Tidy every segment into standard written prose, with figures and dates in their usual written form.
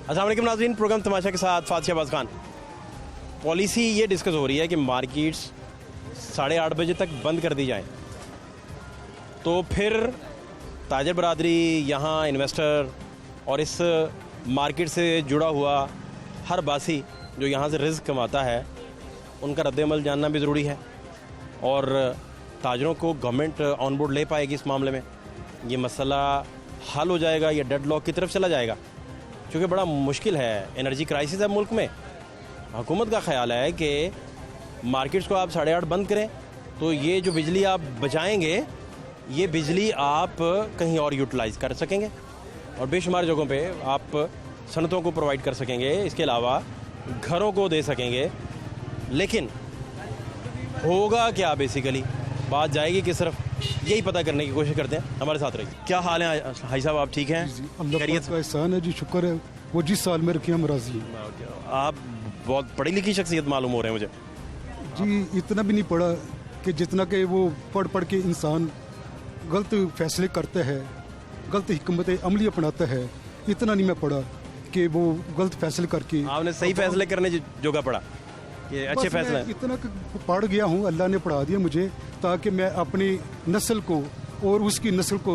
अस्सलाम वालेकुम नाज़रीन, प्रोग्राम तमाशा के साथ फातिह शहबाज खान। पॉलिसी ये डिस्कस हो रही है कि मार्केट्स 8:30 बजे तक बंद कर दी जाए, तो फिर ताजर बरादरी, यहाँ इन्वेस्टर और इस मार्केट से जुड़ा हुआ हर बासी जो यहाँ से रिज़्क कमाता है, उनका रद्द-ए-अमल जानना भी ज़रूरी है। और ताजरों को गवर्नमेंट ऑन बोर्ड ले पाएगी इस मामले में, ये मसला हल हो जाएगा या डेडलॉक की तरफ चला जाएगा? क्योंकि बड़ा मुश्किल है, एनर्जी क्राइसिस है मुल्क में। हुकूमत का ख्याल है कि मार्केट्स को आप 8:30 बंद करें, तो ये जो बिजली आप बचाएंगे, ये बिजली आप कहीं और यूटिलाइज़ कर सकेंगे और बेशुमार जगहों पे आप सनतों को प्रोवाइड कर सकेंगे, इसके अलावा घरों को दे सकेंगे। लेकिन होगा क्या? बेसिकली बात जाएगी किस तरफ, यही पता करने की कोशिश करते हैं। हमारे साथ रहिए। क्या हाल है हाई साहब, आप ठीक हैं? अल्लाह का एहसान है जी, शुक्र है। वो जिस साल में रखी हम राजी हैं। आप बहुत पढ़ी लिखी शख्सियत मालूम हो रहे हैं मुझे। जी इतना भी नहीं पढ़ा कि जितना कि वो पढ़ के इंसान गलत फैसले करता है, गलत हिकमत अमली अपनाता है। इतना नहीं मैं पढ़ा कि वो गलत फैसले करके। आपने सही फैसले करने जोगा पढ़ा, ये अच्छे फैसले। इतना पढ़ गया हूँ, अल्लाह ने पढ़ा दिया मुझे, ताकि मैं अपनी नस्ल को और उसकी नस्ल को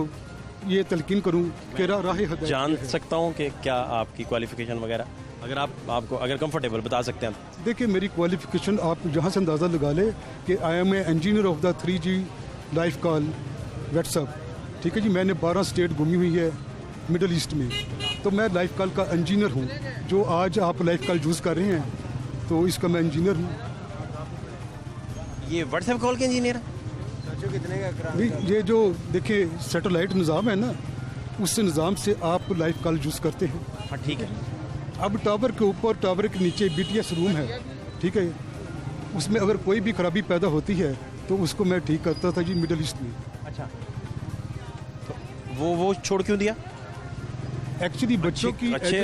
ये तलकीन करूँ कि राह हिदायत। जान सकता हूँ कि क्या आपकी क्वालिफिकेशन वगैरह, अगर आपको अगर कंफर्टेबल बता सकते हैं? देखिए मेरी क्वालिफिकेशन आप जहाँ से अंदाज़ा लगा ले कि I am a engineer of the 3G life call WhatsApp. ठीक है जी, मैंने 12 स्टेट घूमी हुई है मिडल ईस्ट में, तो मैं लाइफ कॉल का इंजीनियर हूँ। जो आज आप लाइफ कॉल यूज़ कर रहे हैं, तो इसका मैं इंजीनियर हूँ। ये व्हाट्सएप कॉल के इंजीनियर हैं? ये जो देखिए सैटेलाइट निज़ाम है ना, उस निज़ाम से आप लाइफ कॉल यूज़ करते हैं। हाँ ठीक है। अब टावर के ऊपर, टावर के नीचे BTS रूम है, ठीक है। उसमें अगर कोई भी खराबी पैदा होती है तो उसको मैं ठीक करता था जी मिडल ईस्ट में। अच्छा, तो वो छोड़ क्यों दिया? एक्चुअली बच्चों की अच्छे,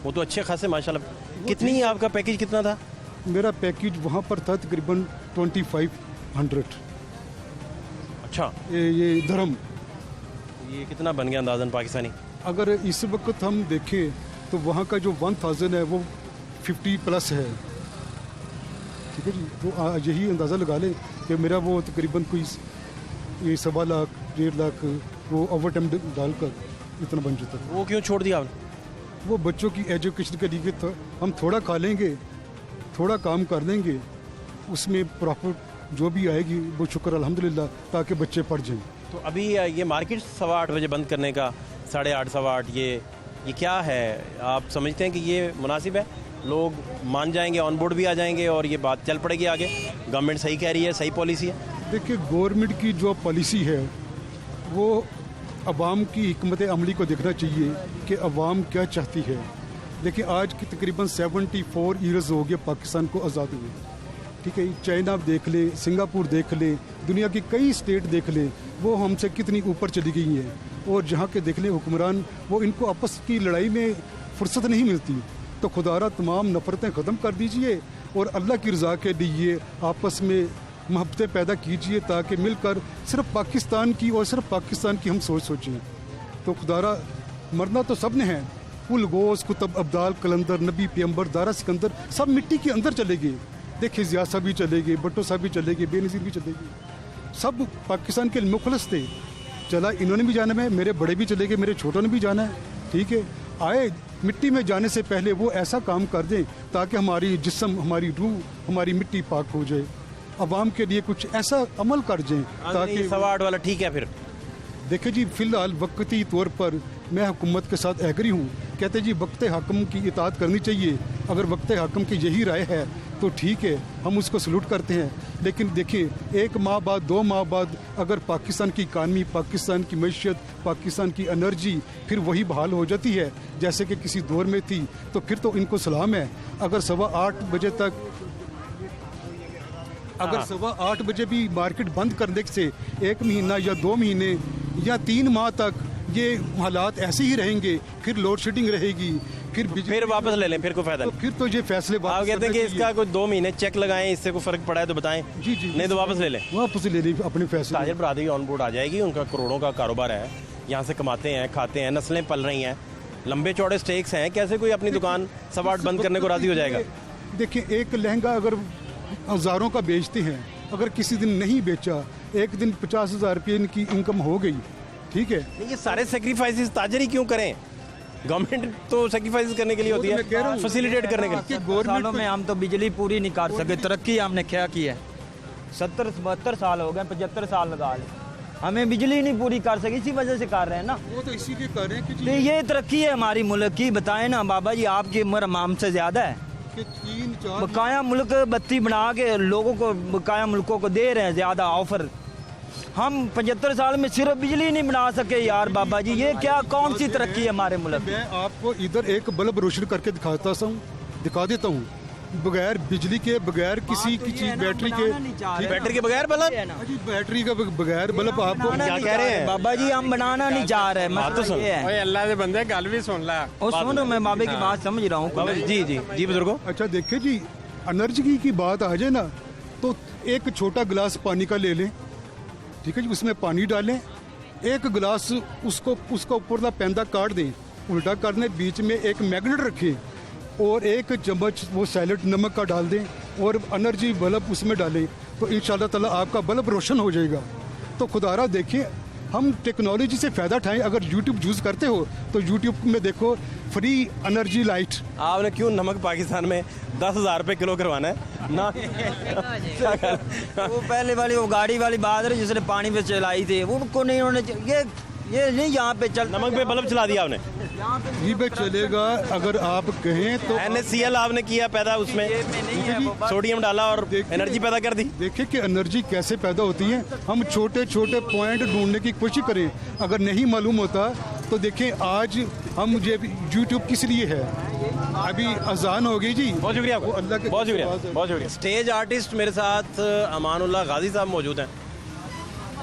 वो तो अच्छे खासे माशाल्लाह। कितनी आपका पैकेज कितना था? मेरा पैकेज वहाँ पर था तकरीबन 2500। अच्छा, ये धर्म। ये कितना बन गया अंदाज़न पाकिस्तानी? अगर इस वक्त हम देखें तो वहाँ का जो 1000 है वो 50+ है। ठीक है जी, तो यही अंदाज़ा लगा लें कि मेरा वो तकरीबन कोई 1.25 लाख 1.5 लाख वो ओवर टाइम डालकर इतना बन जाता था। वो क्यों छोड़ दिया आपने? वो बच्चों की एजुकेशन के लिए था। हम थोड़ा खा लेंगे, थोड़ा काम कर लेंगे, उसमें प्रॉफिट जो भी आएगी वो शुक्र अल्हम्दुलिल्लाह, ताकि बच्चे पढ़ जाएं। तो अभी ये मार्केट 8:15 बजे बंद करने का, 8:30 8:15, ये क्या है? आप समझते हैं कि ये मुनासिब है? लोग मान जाएंगे, ऑन बोर्ड भी आ जाएंगे और ये बात चल पड़ेगी आगे? गवर्नमेंट सही कह रही है, सही पॉलिसी है? देखिए गवर्नमेंट की जो पॉलिसी है वो अवाम की हिकमत अमली को देखना चाहिए कि अवाम क्या चाहती है। देखिए आज की तकरीबन 74 ईयर्स हो गए पाकिस्तान को आज़ाद हुए। ठीक है, चाइना देख ले, सिंगापुर देख ले, दुनिया की कई स्टेट देख ले, वो हमसे कितनी ऊपर चली गई हैं। और जहाँ के देख ले हुक्मरान, वो इनको आपस की लड़ाई में फुर्सत नहीं मिलती। तो खुदारा तमाम नफ़रतें ख़त्म कर दीजिए और अल्लाह की रज़ा के लिए आपस में मोहब्बतें पैदा कीजिए, ताकि मिलकर सिर्फ पाकिस्तान की और सिर्फ पाकिस्तान की हम सोचें। तो खुदारा मरना तो सब ने है। कुल गोस, कुतुब, अब्दाल, कलंदर, नबी, पैगंबर, दारा, सिकंदर सब मिट्टी के अंदर चले गए। देखिए ज़िया साहब भी चले गए, भुट्टो साहब भी चले गए, बेनज़ीर भी चले गए। सब पाकिस्तान के मुखलस थे। चला इन्होंने भी जाना है, मेरे बड़े भी चले गए, मेरे छोटों ने भी जाना है। ठीक है, आए मिट्टी में जाने से पहले वो ऐसा काम कर दें ताकि हमारी जिस्म, हमारी रूह, हमारी मिट्टी पाक हो जाए। अवाम के लिए कुछ ऐसा अमल कर जाएं ताकि 8:15 वाला ठीक है। फिर देखिए जी, फ़िलहाल वक्ती तौर पर मैं हुकूमत के साथ एग्री हूँ। कहते जी वक्त हाकिम की इताअत करनी चाहिए। अगर वक्त हाकिम की यही राय है तो ठीक है, हम उसको सलूट करते हैं। लेकिन देखिए 1 माह बाद, 2 माह बाद अगर पाकिस्तान की इकानमी, पाकिस्तान की मैशियत, पाकिस्तान की एनर्जी फिर वही बहाल हो जाती है जैसे कि किसी दौर में थी, तो फिर तो इनको सलाम है। अगर 8:15 बजे तक, अगर 8:15 बजे भी मार्केट बंद करने से 1 महीना या 2 महीने या 3 माह तक ये हालात ऐसे ही रहेंगे, फिर लोड शेडिंग रहेगी, फिर वापस ले लें, फिर कोई फायदा तो फिर तो ये फैसले आप कहते हैं कि इसका कोई 2 महीने चेक लगाएं, इससे कोई फर्क पड़ा है तो बताएं। जी जी, नहीं तो वापस ले लें। वापस ले लें अपने फैसले। ताजर बरादरी ऑन बोर्ड आ जाएगी, उनका करोड़ों का कारोबार है, यहाँ से कमाते हैं, खाते हैं, नस्लें पल रही हैं, लंबे चौड़े स्टेक्स हैं, कैसे कोई अपनी दुकान 8:15 बंद करने को राजी हो जाएगा? देखिए, एक लहंगा अगर हज़ारों का बेचते हैं, अगर किसी दिन नहीं बेचा, एक दिन 50,000 रुपये इनकी इनकम हो गई, ठीक है। नहीं, ये सारे सेक्रीफाइसेस ताजर ही क्यों करें? गवर्नमेंट तो सेक्रीफाइस करने के लिए होती मैं कह रहा है, हूँ। फैसिलिटेट करने के लिए। सालों में हम तो बिजली पूरी नहीं कर सके, तरक्की हमने क्या की है? 70-72 साल हो गए, 75 साल लगा ले, हमें बिजली नहीं पूरी कर सके, इसी वजह से कर रहे हैं ना। वो तो इसीलिए कर रहे हैं तो ये तरक्की है हमारी मुल्क की, बताएं ना बाबा जी, आपकी उम्र हमसे ज़्यादा है। कि 3-4 बकाया मुल्क बत्ती बना के लोगों को, बकाया मुल्कों को दे रहे हैं ज़्यादा ऑफर। हम 75 साल में सिर्फ बिजली नहीं बना सके यार बाबा जी, ये क्या कौन सी तरक्की है हमारे मुल्क में? मैं आपको इधर एक बल्ब रोशन करके दिखा देता हूँ, बगैर बिजली के, बगैर किसी की चीज, बैटरी के, बैटरी के बगैर बल्ब? जी, बैटरी का बगैर बल्ब आपको क्या कह रहे हैं बाबा जी? हम बनाना नहीं चाह रहे, बात तो सुन। ये है। ओए अल्लाह के बंदे गल भी सुन ला। और सुनो, मैं बाबे की बात समझ रहा हूँ। बाबा जी जी जी बुजुर्गों, अच्छा देखिए जी, एनर्जी की बात आ जाए ना, तो एक छोटा गिलास पानी का ले लें, ठीक है जी, उसमें पानी डालें, एक गिलास उसको उसका ऊपर पैंदा काट दें, उल्टा कर दें, बीच में एक मैग्नेट रखें और एक चम्मच वो सैलेड नमक का डाल दें और एनर्जी बल्ब उसमें डालें, तो इंशाल्लाह ताला आपका बल्ब रोशन हो जाएगा। तो खुदारा देखिए, हम टेक्नोलॉजी से फ़ायदा उठाएं। अगर यूट्यूब यूज़ करते हो तो यूट्यूब में देखो फ्री एनर्जी लाइट। आपने क्यों नमक पाकिस्तान में 10,000 रुपये किलो करवाना है ना? वो पहले वाली वो गाड़ी वाली बात है जिसने पानी पे चलाई थी, उनको नहीं होने ये नहीं यहाँ पे चल, नमक पे बल्ब चला दिया आपने। जी पे चलेगा अगर आप कहें तो। NaCl आपने किया पैदा, उसमें सोडियम डाला और एनर्जी पैदा कर दी। देखिए कि एनर्जी कैसे पैदा होती है, हम छोटे छोटे पॉइंट ढूंढने की कोशिश करें, अगर नहीं मालूम होता तो देखें आज हम मुझे यूट्यूब किस लिए है। अभी अजान हो गई जी, बहुत शुक्रिया आपको, अल्लाह के बहुत शुक्रिया, आवाज़ है। बहुत शुक्रिया। स्टेज आर्टिस्ट मेरे साथ अमानुल्लाह गाजी साहब मौजूद हैं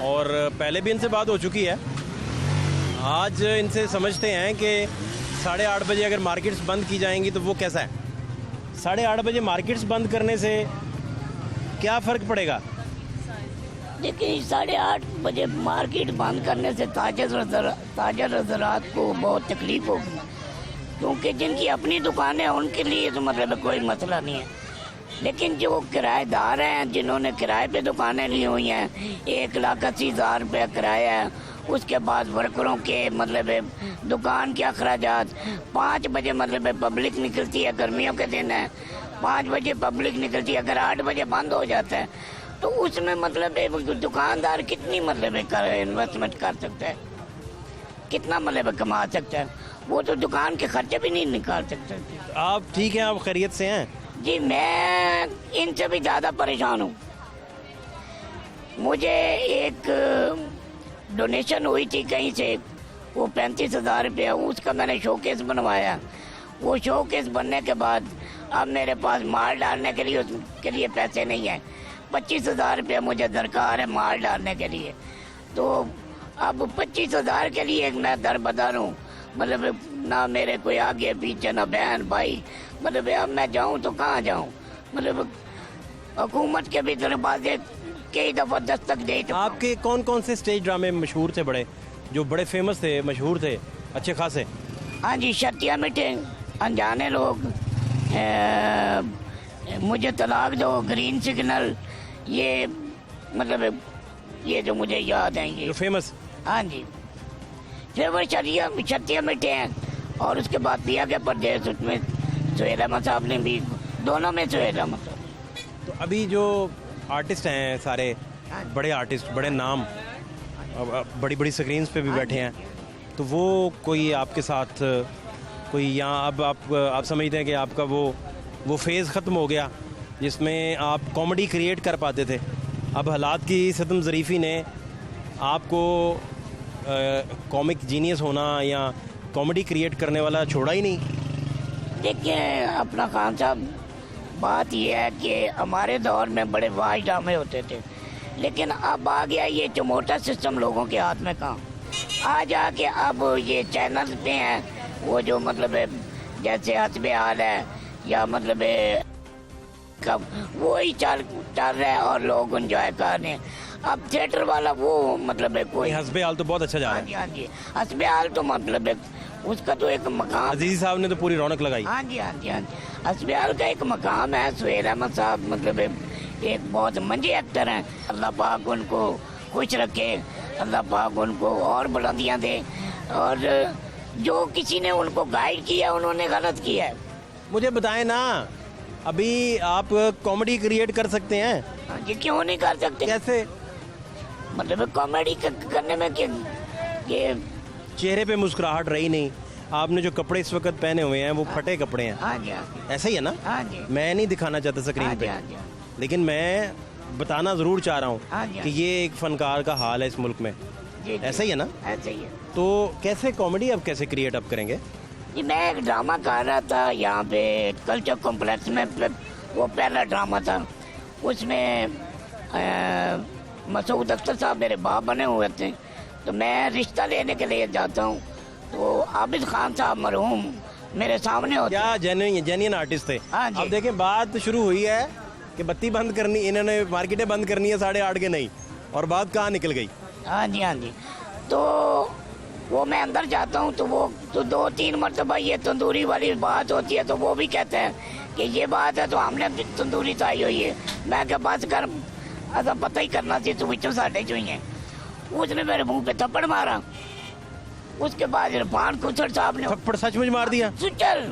और पहले भी इनसे बात हो चुकी है। आज इनसे समझते हैं कि 8:30 बजे अगर मार्केट्स बंद की जाएंगी तो वो कैसा है। 8:30 बजे मार्केट्स बंद करने से क्या फ़र्क पड़ेगा? देखिए, 8:30 बजे मार्केट बंद करने से ताजर हज़रात को बहुत तकलीफ होगी, क्योंकि जिनकी अपनी दुकानें हैं उनके लिए तो मतलब कोई मसला नहीं है, लेकिन जो किराएदार हैं जिन्होंने किराए पे दुकानें ली हुई हैं, 1,80,000 रुपये किराया है, उसके बाद वर्करों के मतलब दुकान के अखराजात, 5 बजे मतलब पब्लिक निकलती है, गर्मियों के दिन है, 5 बजे पब्लिक निकलती है, अगर 8 बजे बंद हो जाता है तो उसमें मतलब दुकानदार कितनी मतलब इन्वेस्टमेंट कर सकता है, कितना मतलब कमा सकता है, वो तो दुकान के खर्चे भी नहीं निकाल सकते। आप ठीक हैं, आप खैरियत से हैं? जी, मैं इनसे भी ज़्यादा परेशान हूँ। मुझे एक डोनेशन हुई थी कहीं से, वो 35,000 रुपये, उसका मैंने शोकेस बनवाया। वो शोकेस बनने के बाद अब मेरे पास माल डालने के लिए उसके लिए पैसे नहीं है। 25,000 रुपये मुझे दरकार है माल डालने के लिए, तो अब 25,000 के लिए मैं दरबदर हूँ, मतलब ना मेरे कोई आगे पीछे, ना बहन भाई, मतलब अब मैं जाऊँ तो कहाँ जाऊँ, मतलब हुकूमत के भी दरवाजे कई दफ़ा दस्तक दे। तो आपके कौन कौन से स्टेज ड्रामे मशहूर थे, बड़े जो बड़े फेमस थे, मशहूर थे, अच्छे खासे? हाँ जी, शर्तिया मीटिंग, अनजाने लोग, मुझे तलाक दो, ग्रीन सिग्नल, ये मतलब ये जो मुझे याद हैं ये जो फेमस। हाँ जी, फिर वो शर्तिया मीटिंग हैं, और उसके बाद दिया के परदेश, उसमें सुहेल अहमद साहब ने भी, दोनों में सुहेल अहमद साहब। तो अभी जो आर्टिस्ट हैं सारे बड़े आर्टिस्ट, बड़े नाम, बड़ी बड़ी स्क्रीन्स पे भी बैठे हैं, तो वो कोई आपके साथ कोई यहाँ अब आप समझते हैं कि आपका वो फेज़ ख़त्म हो गया जिसमें आप कॉमेडी क्रिएट कर पाते थे, अब हालात की सतम ज़रीफ़ी ने आपको कॉमिक जीनियस होना या कॉमेडी क्रिएट करने वाला छोड़ा ही नहीं? देखिए अपना खान साहब, बात यह है कि हमारे दौर में बड़े वाज ड्रामे होते थे, लेकिन अब आ गया ये चमोटा सिस्टम लोगों के हाथ में। कहाँ आ जाके अब ये चैनल पे हैं, वो जो मतलब जैसे हसबे हाल है या मतलब कब वो ही चल रहा है और लोग एंजॉय कर रहे हैं। अब थिएटर वाला वो मतलब कोई हसबे हाल तो बहुत अच्छा जा रहा है। हाँ जी, हसबे हाल तो मतलब उसका तो एक मकाम, अजीज साहब ने तो पूरी रौनक लगाई। हाँ जी हाँ जी हाँ जी, हस्पताल का एक मकाम है। सुहेल अहमद साहब मतलब एक बहुत मंजे एक्टर हैं। अल्लाह पाक उनको खुश रखे, अल्लाह पाक उनको और बुलंदियाँ दे। और जो किसी ने उनको गाइड किया उन्होंने गलत किया है। मुझे बताएं ना, अभी आप कॉमेडी क्रिएट कर सकते हैं, हाँ जी, क्यों नहीं कर सकते? कैसे? मतलब कॉमेडी करने में कि चेहरे पे मुस्कुराहट रही नहीं, आपने जो कपड़े इस वक्त पहने हुए हैं वो फटे कपड़े हैं, हाँ जी हाँ जी ऐसा ही है ना? हाँ जी मैं नहीं दिखाना चाहता हाँ स्क्रीन जी पे, हाँ जी लेकिन मैं बताना ज़रूर चाह रहा हाँ हूँ जी, कि ये एक फनकार का हाल है इस मुल्क में, जी, ऐसा ही है ना? ऐसा ही है तो कैसे कॉमेडी अब कैसे क्रिएट अप करेंगे? जी। मैं एक ड्रामा कर रहा था यहाँ पे कल्चर कॉम्प्लेक्स में, वो पहला ड्रामा था। उसमें मसूद अख्तर साहब मेरे बाप बने हुए थे, तो मैं रिश्ता लेने के लिए जाता हूँ, तो आबिद खान साहब मरहूम मेरे सामने होते। क्या जेन्युइन आर्टिस्ट थे? हाँ जी। अब देखें, बात शुरू हुई है कि बत्ती बंद करनी, इन्होंने मार्केटें बंद करनी है 8:30 के, नहीं, और बात कहाँ निकल गई? हाँ जी हाँ जी। तो वो मैं अंदर जाता हूँ तो वो तो 2-3 मरतबा ये तंदूरी वाली बात होती है, तो वो भी कहते हैं कि ये बात है तो हमने तंदूरी ताई हुई है। मैं क्या बात कर, ऐसा पता ही करना चाहिए, तो बिचों साढ़े जो ही है। उसने मेरे मुंह पे थप्पड़ मारा। उसके बाद इरफान खुसर साहब ने थप्पड़ सचमुच मार दिया? सुचल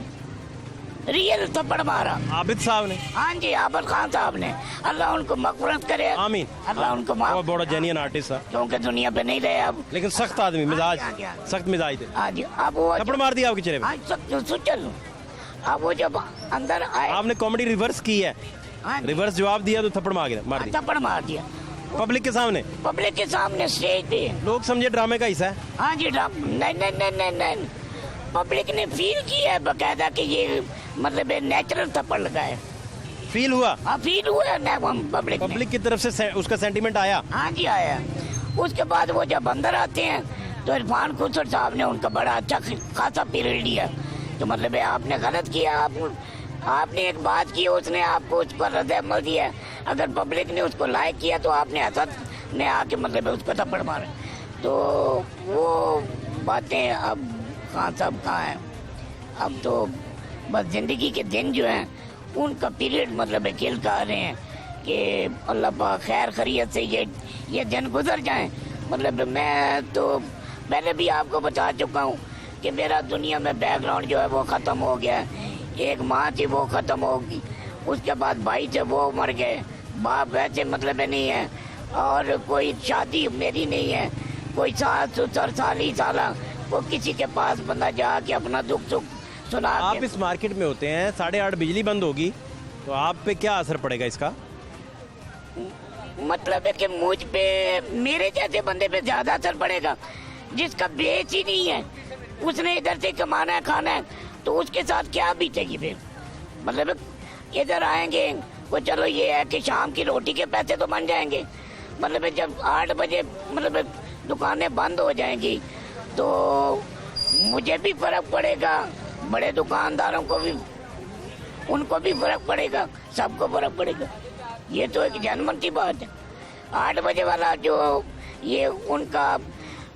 रियल थप्पड़ मारा। आबिद साहब ने? हाँ जी, आबिद खान साहब ने। अल्लाह उनको मग़फ़िरत करे, आमीन। अल्लाह उनको बहुत माफ, बड़ा जेन्युइन आर्टिस्ट था, क्योंकि दुनिया पे नहीं रहे अब। लेकिन सख्त आदमी, मिजाज हाँ जी, हाँ जी। सख्त मिजाज थे। हाँ जी, अब वो थप्पड़ मार दिया आपके चेहरे पे? हाँ सुचल। अब वो जब अंदर आए, आपने कॉमेडी रिवर्स की है, हाँ जी, रिवर्स जवाब दिया तो थप्पड़ मार दिया थप्पड़ मार दिया पब्लिक के सामने। पब्लिक के सामने स्टेज पे। लोग समझे ड्रामे का हिस्सा है। हाँ जी, नहीं नहीं नहीं नहीं नहीं, पब्लिक ने फील किया है बकायदा कि ये मतलब नेचुरल थप्पड़ लगा है। फील हुआ? हाँ, फील हुआ है पब्लिक ने। की तरफ से उसका सेंटीमेंट आया? हाँ जी, आया। उसके बाद वो जब अंदर आते हैं तो इरफान खुसर साहब ने उनका बड़ा अच्छा खासा पीरियड लिया, तो मतलब आपने गलत किया, आपने एक बात की, उसने आपको उस पर रद्द अमल दिया। अगर पब्लिक ने उसको लाइक किया तो आपने असद ने आके मतलब उसको थप्पड़ मारा। तो वो बातें अब खान साहब कहाँ हैं? अब तो बस जिंदगी के दिन जो हैं उनका पीरियड मतलब खेल कर आ रहे हैं कि अल्लाह पाक खैर खैरियत से ये दिन गुजर जाएं। मतलब मैं तो पहले भी आपको बता चुका हूँ कि मेरा दुनिया में बैकग्राउंड जो है वो ख़त्म हो गया है। एक माँ थी वो ख़त्म होगी, उसके बाद भाई थे वो मर गए, बाप वैसे मतलब नहीं है, और कोई शादी मेरी नहीं है, कोई सास ससुर साली साला, वो किसी के पास बंदा जाके अपना दुख सुख सुना। आप इस मार्केट में होते हैं, 8:30 बिजली बंद होगी तो आप पे क्या असर पड़ेगा इसका? मतलब है कि मुझ पे, मेरे जैसे बंदे पे ज्यादा असर पड़ेगा। जिसका बेच ही नहीं है, उसने इधर से कमाना है खाना है, तो उसके साथ क्या बीतेगी फिर? मतलब इधर आएंगे वो, चलो ये है कि शाम की रोटी के पैसे तो बन जाएंगे। मतलब जब 8 बजे मतलब दुकानें बंद हो जाएंगी तो मुझे भी फर्क पड़ेगा, बड़े दुकानदारों को भी, उनको भी फर्क पड़ेगा, सबको फर्क पड़ेगा। ये तो एक जनमन की बात है। 8 बजे वाला जो ये उनका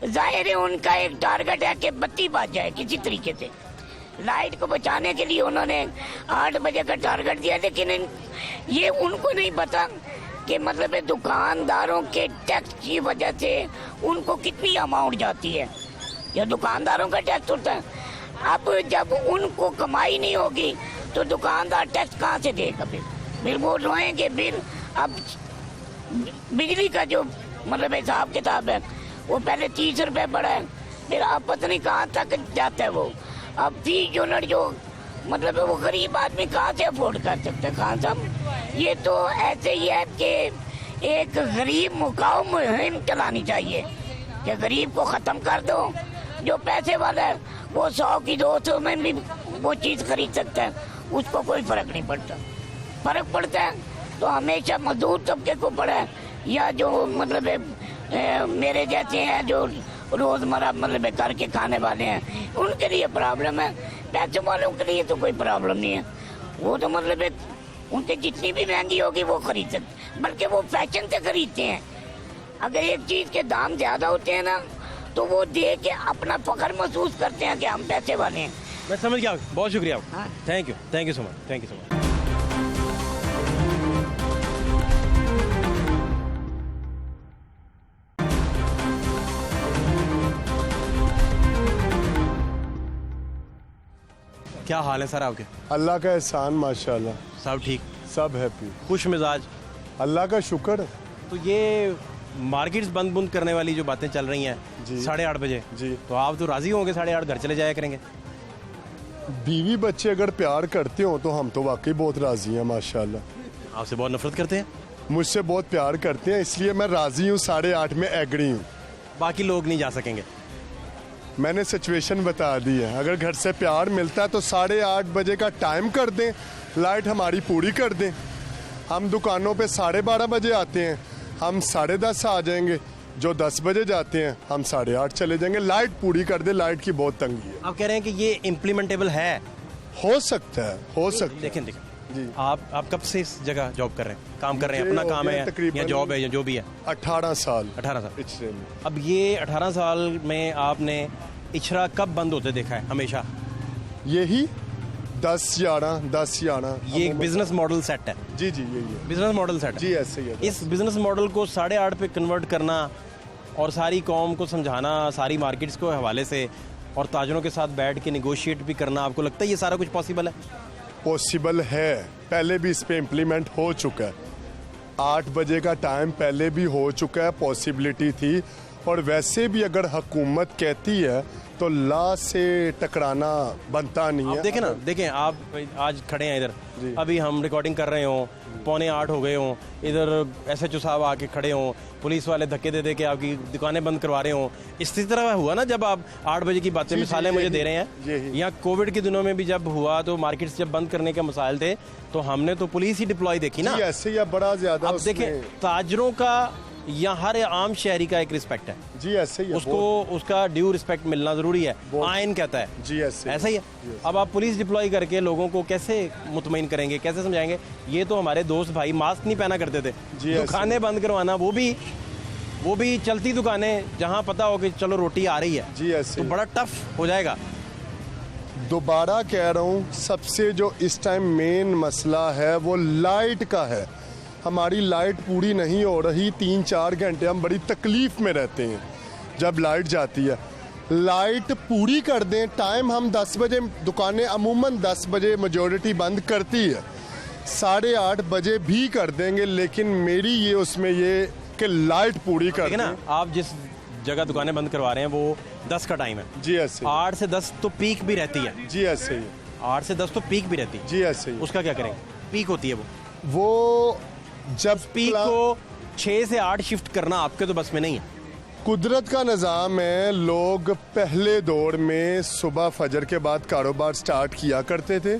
जाहिर है, उनका एक टारगेट है कि बत्ती बच जाए किसी तरीके से। लाइट को बचाने के लिए उन्होंने 8 बजे का टारगेट दिया, लेकिन ये उनको नहीं पता कि मतलब दुकानदारों के टैक्स की वजह से उनको कितनी अमाउंट जाती है। ये दुकानदारों का टैक्स होता है। अब जब उनको कमाई नहीं होगी तो दुकानदार टैक्स कहाँ से देगा? फिर वो रोएंगे। फिर अब बिजली का जो मतलब हिसाब किताब है वो पहले 30 रुपए बढ़ा है, फिर अब पता नहीं कहाँ तक जाता है वो। अब 30 यूनिट जो मतलब वो गरीब आदमी कहाँ से अफोर्ड कर सकते हैं? खान साहब, ये तो ऐसे ही है कि एक गरीब मुकाऊ मुहिम चलानी चाहिए कि गरीब को ख़त्म कर दो। जो पैसे वाला है वो 100 की 200 में भी वो चीज़ खरीद सकता है, उसको कोई फ़र्क नहीं पड़ता। फ़र्क पड़ता है तो हमेशा मजदूर तबके को पड़ा है, या जो मतलब मेरे जैसे हैं जो रोज़मर्रा मतलब करके खाने वाले हैं, उनके लिए प्रॉब्लम है। पैसे वालों के लिए तो कोई प्रॉब्लम नहीं है, वो तो मतलब उनके जितनी भी महंगी होगी वो खरीद सकते, बल्कि वो फैशन से खरीदते हैं। अगर एक चीज़ के दाम ज़्यादा होते हैं ना तो वो दे के अपना फख्र महसूस करते हैं कि हम पैसे वाले हैं। मैं समझ गया, बहुत शुक्रिया, हाँ। Thank you so much, thank you so much. क्या हाल है सर आपके? अल्लाह का एहसान माशाल्लाह, सब ठीक, सब हैप्पी, खुश मिजाज? अल्लाह का शुक्र। तो ये मार्केट्स बंद करने वाली जो बातें चल रही हैं जी। 8:30 बजे, जी। तो आप तो राजी होंगे 8:30 घर चले जाया करेंगे? बीवी बच्चे अगर प्यार करते हो तो हम तो वाकई बहुत राजी हैं माशाल्लाह। आपसे बहुत नफरत करते हैं, मुझसे बहुत प्यार करते हैं, इसलिए मैं राजी हूँ, 8:30 में एग्री हूँ। बाकी लोग नहीं जा सकेंगे। मैंने सिचुएशन बता दी है, अगर घर से प्यार मिलता है तो 8:30 बजे का टाइम कर दें, लाइट हमारी पूरी कर दें। हम दुकानों पे 12:30 बजे आते हैं, हम 10:30 आ जाएंगे। जो 10 बजे जाते हैं हम 8:30 चले जाएंगे। लाइट पूरी कर दे, लाइट की बहुत तंगी है। आप कह रहे हैं कि ये इम्प्लीमेंटेबल है? हो सकता है, हो सकता है। देखें जी। आप कब से इस जगह जॉब कर रहे हैं, काम कर रहे हैं? मुझे अपना हो काम गया है तकरीबन या जॉब है या जो भी है? 18 साल। 18 साल। इचरे में। अब ये 18 साल में आपने इचरा कब बंद होते देखा है? हमेशा यही 10-11 ये एक बिजनेस मॉडल सेट है। जी जी यही है। बिजनेस मॉडल सेट जी ऐसे ही है। इस बिजनेस मॉडल को 8:30 पे कन्वर्ट करना और सारी कौम को समझाना, सारी मार्केट्स को हवाले से, और ताजरों के साथ बैठ के निगोशिएट भी करना, आपको लगता है ये सारा कुछ पॉसिबल है? पॉसिबल है, पहले भी इस पे इम्प्लीमेंट हो चुका है। 8 बजे का टाइम पहले भी हो चुका है, पॉसिबिलिटी थी। और वैसे भी अगर हुकूमत कहती है तो लॉ से टकराना बनता नहीं आप है। देखें आप आज खड़े हैं इधर, जी। अभी हम रिकॉर्डिंग कर रहे हों, 7:45 हो गए हों, इधर SHO साहब आके खड़े हों, पुलिस वाले धक्के दे के आपकी दुकानें बंद करवा रहे हों। इसी तरह हुआ ना जब आप 8 बजे की बातें जी, मिसालें जी, मुझे यही, दे रहे हैं, यही। या कोविड के दिनों में भी जब हुआ तो मार्केट्स जब बंद करने के मसाइल थे तो हमने तो पुलिस ही डिप्लॉय देखी ना। जी ऐसे ही बड़ा ज्यादा अब उसमें- देखें, ताजरों का या हर आम शहरी का एक रिस्पेक्ट है, जी ऐसे ही है, उसको उसका ड्यू रिस्पेक्ट मिलना जरूरी है, आइन कहता है। जी ऐसे ऐसा ही है। अब आप पुलिस डिप्लॉय करके लोगों को कैसे मुतमईन करेंगे, कैसे समझाएंगे? ये तो हमारे दोस्त भाई मास्क नहीं पहना करते थे, जी, ऐसे दुकानें बंद करवाना, वो भी चलती दुकानें जहां पता हो कि चलो रोटी आ रही है, जी ऐसे तो ही। बड़ा टफ हो जाएगा। दोबारा कह रहा हूँ, सबसे जो इस टाइम मेन मसला है वो लाइट का है। हमारी लाइट पूरी नहीं हो रही, 3-4 घंटे हम बड़ी तकलीफ में रहते हैं जब लाइट जाती है। लाइट पूरी कर दें, टाइम हम 10 बजे, दुकानें अमूमन 10 बजे मेजॉरिटी बंद करती है, 8:30 बजे भी कर देंगे, लेकिन मेरी ये उसमें ये कि लाइट पूरी कर ठीक है ना? दें। आप जिस जगह दुकानें बंद करवा रहे हैं वो 10 का टाइम है, जी ऐसे ही। 8 से 10 तो पीक भी रहती है, जी ऐसे ही। 8 से 10 तो पीक भी रहती है, जी ऐसे ही। उसका क्या करेंगे? पीक होती है वो जब पीक को 6 से 8 शिफ्ट करना आपके तो बस में नहीं है। कुदरत का निज़ाम है। लोग पहले दौर में सुबह फजर के बाद कारोबार स्टार्ट किया करते थे,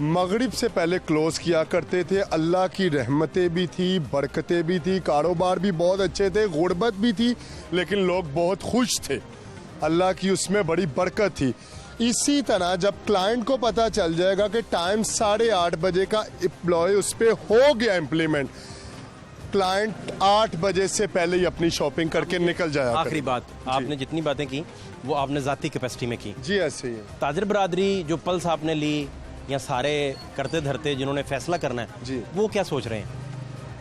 मगरिब से पहले क्लोज किया करते थे। अल्लाह की रहमतें भी थी, बरकतें भी थी, कारोबार भी बहुत अच्छे थे, गुर्बत भी थी, लेकिन लोग बहुत खुश थे। अल्लाह की उसमें बड़ी बरकत थी। इसी तरह जब क्लाइंट को पता चल जाएगा कि टाइम 8:30 बजे का एम्प्लॉय उस पर हो गया इम्प्लीमेंट, क्लाइंट 8 बजे से पहले ही अपनी शॉपिंग करके निकल जाया आखिरी करे। बात, आपने जितनी बातें की वो आपने ज़ाती कैपेसिटी में की। जी ऐसे ही है। ताजर बरादरी जो पल्स आपने ली, या सारे करते धरते जिन्होंने फैसला करना है, जी। वो क्या सोच रहे हैं?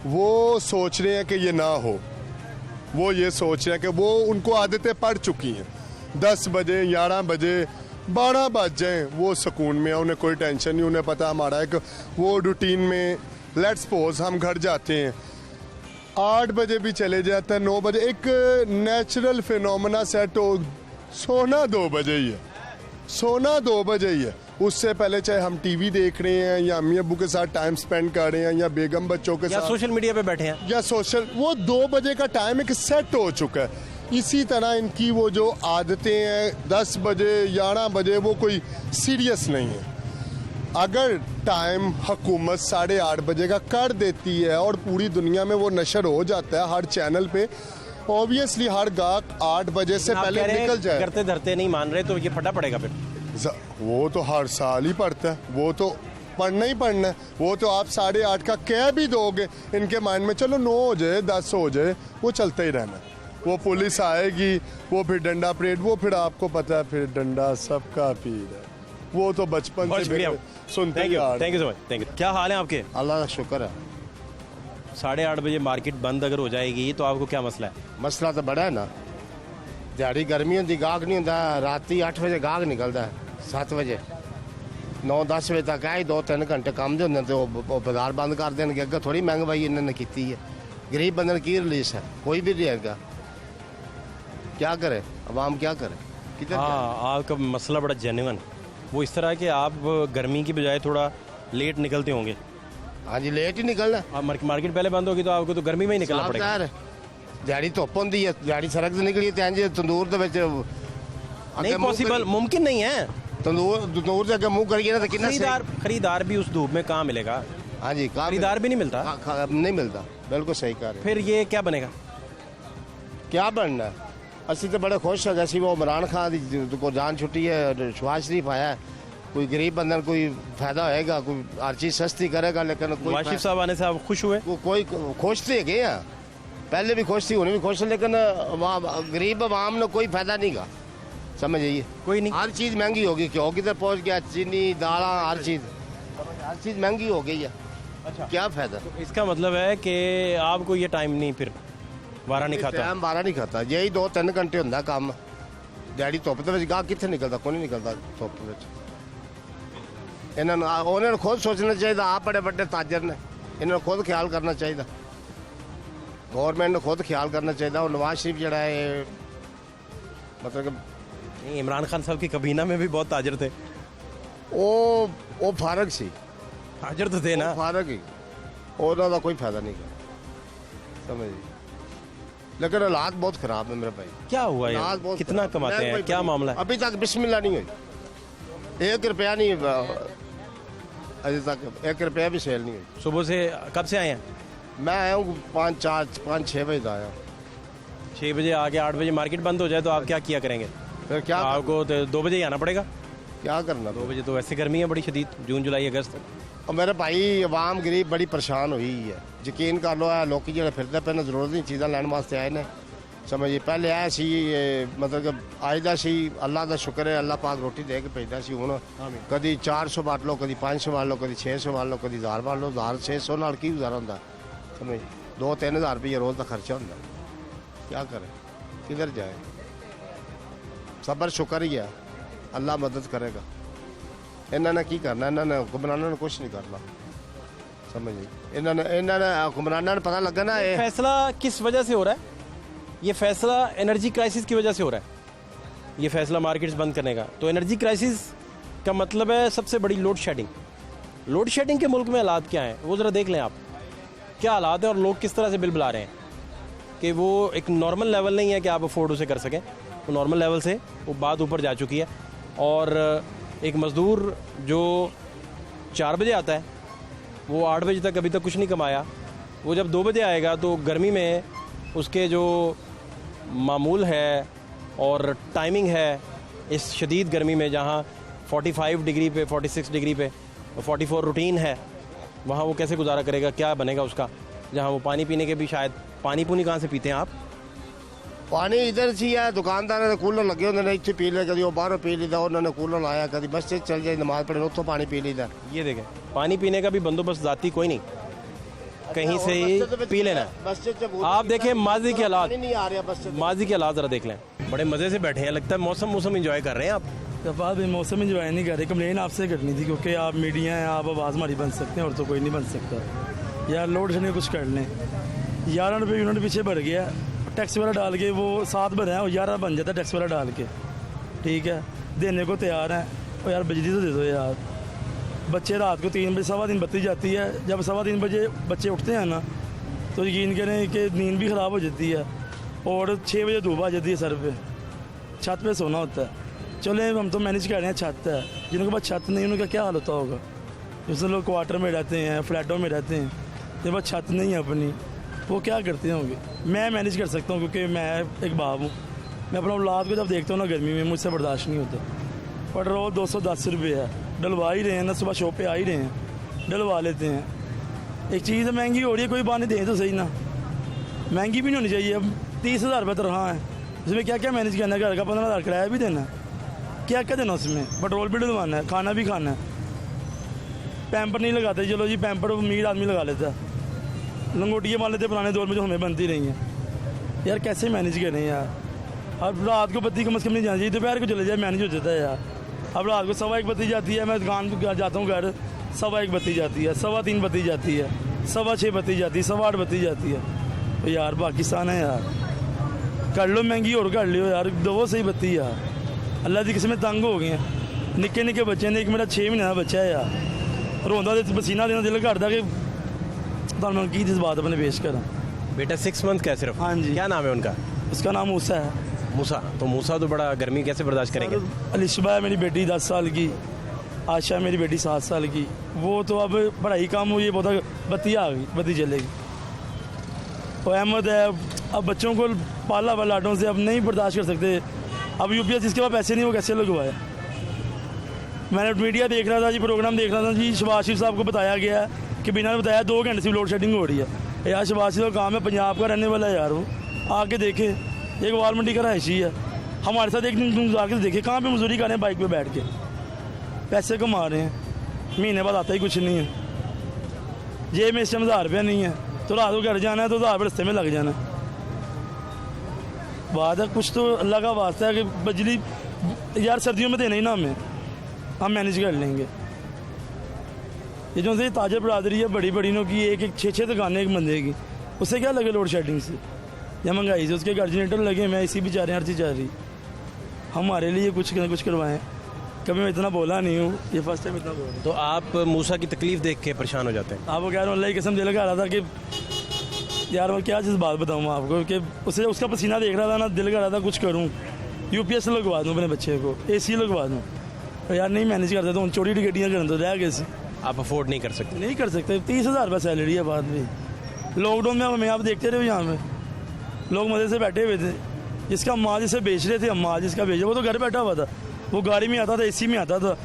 वो सोच रहे हैं कि ये ना हो, वो ये सोच रहे हैं कि वो उनको आदतें पड़ चुकी हैं। 10 बजे 11 बजे 12 बज जाए वो सुकून में है, उन्हें कोई टेंशन नहीं। उन्हें पता हमारा एक वो रूटीन में, लेट्स सपोज हम घर जाते हैं 8 बजे भी चले जाते हैं, 9 बजे एक नेचुरल फिनोमेना सेट हो, सोना 2 बजे ही है, सोना 2 बजे ही है। उससे पहले चाहे हम टीवी देख रहे हैं या अम्मी अब्बू के साथ टाइम स्पेंड कर रहे हैं या बेगम बच्चों के या साथ सोशल मीडिया पे बैठे हैं, या सोशल, वो 2 बजे का टाइम एक सेट हो चुका है। इसी तरह इनकी वो जो आदतें हैं 10 बजे 11 बजे वो कोई सीरियस नहीं है। अगर टाइम हुकूमत 8:30 बजे का कर देती है और पूरी दुनिया में वो नशर हो जाता है हर चैनल पे, ऑब्वियसली हर गाहक 8 बजे से आप पहले कह रहे हैं निकल जाए। करते धरते नहीं मान रहे तो ये फटा पड़ेगा फिर। वो तो हर साल ही पढ़ता है, वो तो पढ़ना ही पढ़ना है। वो तो आप 8:30 का कह भी दोगे, इनके माइंड में चलो 9 हो जाए 10 हो जाए, वो चलता ही रहना है। वो पुलिस आएगी, वो फिर डंडा परेड, वो फिर आपको पता है फिर डंडा सबका पीर है, वो तो बचपन बहुत से शुक्रिया, मेरे सुनते थैंक यू, आ रहे thank you so much, thank you. क्या हाल है आपके? अल्लाह का शुक्र है। 8:30 बजे मार्केट बंद अगर हो जाएगी तो आपको क्या मसला है? मसला तो बड़ा है ना, दिहाड़ी गर्मी होती, गाहक नहीं होता, राती 8 बजे गाहक निकलता है, 7 बजे 9-10 बजे तक है, 2-3 घंटे काम दे होंगे तो वो बाजार बंद कर देंगे। अगर थोड़ी महंगाई इन्होंने की है, गरीब बंदे की रिलीज है, कोई भी रहेगा, क्या करे अवाम, क्या करे, किधर जाए? हाँ, आपका मसला बड़ा जेन्युइन, वो इस तरह के आप गर्मी की बजाय थोड़ा लेट निकलते होंगे। हाँ जी, लेट ही निकलना। आप मार्केट पहले बंद होगी तो आपको तो गर्मी में ही निकलना साफ पड़ेगा। ज़ाहिर है, दिहाड़ी धुप होंदी है, दिहाड़ी सड़क से निकली तो इंज तंदूर दे विच नहीं पॉसिबल, मुमकिन नहीं है। तंदूर से अगर मुंह करिए ना तो कितना खरीदार भी उस धूप में कहाँ मिलेगा? हाँ जी, खरीदार भी नहीं मिलता, नहीं मिलता, बिल्कुल सही कह रहे हैं। फिर ये क्या बनेगा? क्या बनना है? असि तो बड़े खुश है, जैसे वो इमरान खान को जान छुट्टी है, शहबाज शरीफ आया है, कोई गरीब बंदे कोई फायदा होएगा, कोई हर चीज सस्ती करेगा, लेकिन कोई वाशिफ साहब आने से आप खुश हुए? कोई खुश थे गए हैं, पहले भी खुश थी, उन्हें भी खुश है, लेकिन गरीब आवाम ने कोई फायदा नहीं का, समझिए, कोई नहीं। हर चीज महंगी होगी, क्यों किधर पहुंच गया, चीनी दाला हर चीज महंगी हो गई है। अच्छा, क्या फायदा? इसका मतलब है कि आपको ये टाइम नहीं फिर वारा नहीं खाता? टाइम बारा नहीं खाता, यही 2-3 घंटे होंगे काम, दिहाड़ी धुप के गाह कितने निकलता, कोई नहीं निकलता धुप में। इन्होंने खुद सोचना चाहिए, आप बड़े बड़े ताजर ने, इन्होंने खुद ख्याल करना चाहिए, गवर्नमेंट ने खुद ख्याल करना चाहिए। और नवाज शरीफ जड़ा है, मतलब कि नहीं, इमरान खान साहब की कबीना में भी बहुत ताजर थे। वो फारग सी, ताजर तो थे ना, फारग ही, उन्होंने कोई फायदा नहीं किया, समझिए, लेकिन हालात बहुत खराब है मेरे भाई। क्या हुआ हालात यार? बहुत कितना खराब। कमाते हैं, क्या मामला है? अभी तक बिस्मिल्लाह नहीं हुई, 1 रुपया नहीं, अभी तक 1 रुपया भी सेल नहीं हुई। सुबह से कब से आए हैं? मैं आया हूँ 5-6 बजे आया, 6 बजे आके 8 बजे मार्केट बंद हो जाए तो आप क्या किया करेंगे? फिर क्या आपको तो 2 बजे ही आना पड़ेगा। क्या करना? 2 बजे तो वैसे गर्मी है बड़ी शदीद, जून जुलाई अगस्त। और मेरे भाई आवाम गरीब बड़ी परेशान हुई है, यकीन कर लो, लोग जो फिरते पे जरूरत नहीं चीज़ा लैन वास्ते आए ने, समझिए, पहले आया सी, मतलब कि आजदा सी, अल्लाह का शुक्र है, अल्लाह पाक रोटी दे के भेजता सी, हुण कभी 400 बांट लो, कभी 500 बांट लो, कभी 600 बांट लो, कभी 1000 बांट लो, 1600 नाल की गुजारा होंदा, समझ, 2-3 हज़ार रुपये रोज़ का खर्चा होंदा, क्या करें, किधर जाए? सबर शुक्र ही है, अल्लाह मदद करेगा। इन्होंने की करना, इन्होंने हुक्मराना ने कुछ नहीं करना, समझिए, इन्होंने हुक्मराना ने पता लगा ना, ये फैसला किस वजह से हो रहा है? ये फैसला एनर्जी क्राइसिस की वजह से हो रहा है, ये फैसला मार्केट्स बंद करने का। तो एनर्जी क्राइसिस का मतलब है सबसे बड़ी लोड शेडिंग। लोड शेडिंग के मुल्क में हालात क्या हैं वो ज़रा देख लें आप, क्या हालात हैं और लोग किस तरह से बिल बुला रहे हैं, कि वो एक नॉर्मल लेवल नहीं है कि आप अफोर्ड उसे कर सकें, तो नॉर्मल लेवल से वो बात ऊपर जा चुकी है। और एक मज़दूर जो 4 बजे आता है वो 8 बजे तक अभी तक कुछ नहीं कमाया, वो जब 2 बजे आएगा तो गर्मी में उसके जो मामूल है और टाइमिंग है इस शदीद गर्मी में, जहाँ 45 डिग्री पे, 46 डिग्री पे, 44 रूटीन है, वहाँ वो कैसे गुजारा करेगा, क्या बनेगा उसका? जहाँ वो पानी पीने के भी शायद, पानी पुनी कहाँ से पीते हैं आप? पानी इधर सी है, दुकानदार ने कूलर लगे होंगे, इतने पी लिया, कभी वो बाहरों पी लीदा, उन्होंने कूलर लाया, कभी मस्जिद चल जाए नमाज पढ़े उतो पानी पी लीदा। ये देखें, पानी पीने का भी बंदोबस्त जाती कोई नहीं, कहीं से ही पी लेना है। आप देखें माजी के हालात, माजी के हालात ज़रा देख लें, बड़े मज़े से बैठे हैं, लगता है मौसम इंजॉय कर रहे हैं आप। बात मौसम इंजॉय नहीं कर रहे, कंप्लेन आपसे करनी थी, क्योंकि आप मीडिया हैं, आप आवाज़ हमारी बन सकते हैं और तो कोई नहीं बन सकता। यार लोड शेडिंग कुछ कर लें, 11 रुपये यूनिट पीछे बढ़ गया, टैक्स वाला डाल के वो 7 बनाया और 11 बन जाता है टैक्स वाला डाल के, ठीक है, देने को तैयार हैं। और यार बिजली तो दे दो यार, बच्चे रात को 3 बजे 3:15 बत्ती जाती है, जब 3:15 बजे बच्चे उठते हैं ना तो यकीन करें कि नींद भी ख़राब हो जाती है, और 6 बजे धूप आ जाती है, सर पे छत पे सोना होता है। चले हम तो मैनेज कर रहे हैं, छत है, जिनके पास छत नहीं उनका क्या हाल होता होगा, जैसे लोग क्वार्टर में रहते हैं, फ्लैटों में रहते हैं, जिनके पास छत नहीं है अपनी, वो क्या करते होंगे? मैं मैनेज कर सकता हूँ क्योंकि मैं एक बाप हूँ, मैं अपना औलाद को जब देखता हूँ ना गर्मी में, मुझसे बर्दाश्त नहीं होता। पेट्रोल 210 रुपये है, डलवा ही रहे हैं ना, सुबह शॉप पे आ ही रहे हैं, डलवा लेते हैं। एक चीज़ महंगी हो रही है, कोई बहाने दें तो सही ना, महंगी भी नहीं होनी चाहिए। अब 30,000 रुपये तनख्वाह है, उसमें क्या क्या मैनेज करना है, घर का 15,000 किराया भी देना है, क्या क्या देना उसमें, पेट्रोल भी डलवाना है, खाना भी खाना है, पैम्पर नहीं लगाते, चलो जी पैम्पर अमीर आदमी लगा लेता है, लंगोटियाँ मान लेते पुराने दौर में जो हमें बनती रही हैं। यार कैसे मैनेज करें यार, अब रात को बत्ती कम से कम नहीं जानी चाहिए, दोपहर को चले जाए मैनेज हो जाता है यार। अब रात को 1:15 बत्ती जाती है, मैं दुकान पर जाता हूँ घर, 1:15 बत्ती जाती है, 3:15 बत्ती जाती है, 6:15 बत्ती जाती है, 8:15 बत्ती जाती है। तो यार पाकिस्तान है यार, कर लो महंगी और कर लो यार, दो सही बत्ती यार। अल्लाह की किस्में तंग हो गई हैं, निक्के निक्के बच्चे ने, एक मेरा 6 महीने का बच्चा है यार, रोंदा तो पसीना देना दिल करता कि तुम की जज्बात अपने पेश करा। बेटा 6 मंथ का है सिर्फ? हाँ जी। क्या नाम है उनका? उसका नाम मूसा है। मूसा? तो मूसा तो बड़ा गर्मी कैसे बर्दाश्त करेंगे? अलिशबा है मेरी बेटी 10 साल की, आशा मेरी बेटी 7 साल की, वो तो अब पढ़ाई काम हुई है, बहुत बत्ती आ गई, बत्ती चलेगी। और अहमद है, अब बच्चों को पाला लाटों से अब नहीं बर्दाश्त कर सकते। अब यूपीएस जिसके पास पैसे नहीं वो कैसे लगवाए। मैंने मीडिया देख रहा था जी, प्रोग्राम देख रहा था जी, शहबाज शरीफ साहब को बताया गया है कि बिना बताया 2 घंटे से लोड शेडिंग हो रही है। यार शहबाज शरीफ का काम है, पंजाब का रहने वाला है यार, वो आके देखे, एक वाल मंडी का रहायशी है, हमारे साथ एक दिन आके देखे कहाँ पे मजदूरी कर रहे हैं, बाइक पे बैठ के पैसे कमा रहे हैं, महीने बाद आता ही कुछ नहीं है, जेब में इस टाइम 1000 रुपया नहीं है, तो रात को घर जाना है तो 1000 रुपये रस्ते में लग जाना है। बात है कुछ तो अल्लाह का वास्ता है कि बिजली यार सर्दियों में देना ही ना हमें, हम मैनेज कर लेंगे। ये जो से ताजर बरादरी है बड़ी बड़ी नो की, एक 6 दुकानें एक बंदे की, उससे क्या लगे लोड शेडिंग से या महंगाई से, उसके घर जनरेटर लगे, मैं इसी भी चाह रहे हैं, हर चीज़ चाह रही। हमारे लिए कुछ ना कुछ करवाएं, कभी मैं इतना बोला नहीं हूँ, ये फर्स्ट टाइम इतना बोला। तो आप मूसा की तकलीफ देख के परेशान हो जाते हैं? आप वो कह रहे हो, अल्लाह की कसम दिल कर रहा था कि यार मैं क्या चीज़ बात बताऊँ आपको, कि उसे उसका पसीना देख रहा था ना, दिल कर रहा था कुछ करूँ, यूपीएस लगवा दूँ अपने बच्चे को, AC लगवा दूँ, तो यार नहीं मैनेज करते तो छोटी टिकटियाँ कर दो, रह कैसे, आप अफोर्ड नहीं कर सकते? नहीं कर सकते। 30,000 रुपये सैलरी है बाद में। लॉकडाउन में हमें आप देखते रहे यहाँ में लोग मज़े से बैठे हुए थे, जिसका अम्मा जिसे बेच रहे थे, अम्मा जिसका बेच रहे, वो तो घर बैठा हुआ था, वो गाड़ी में आता था, AC में आता था,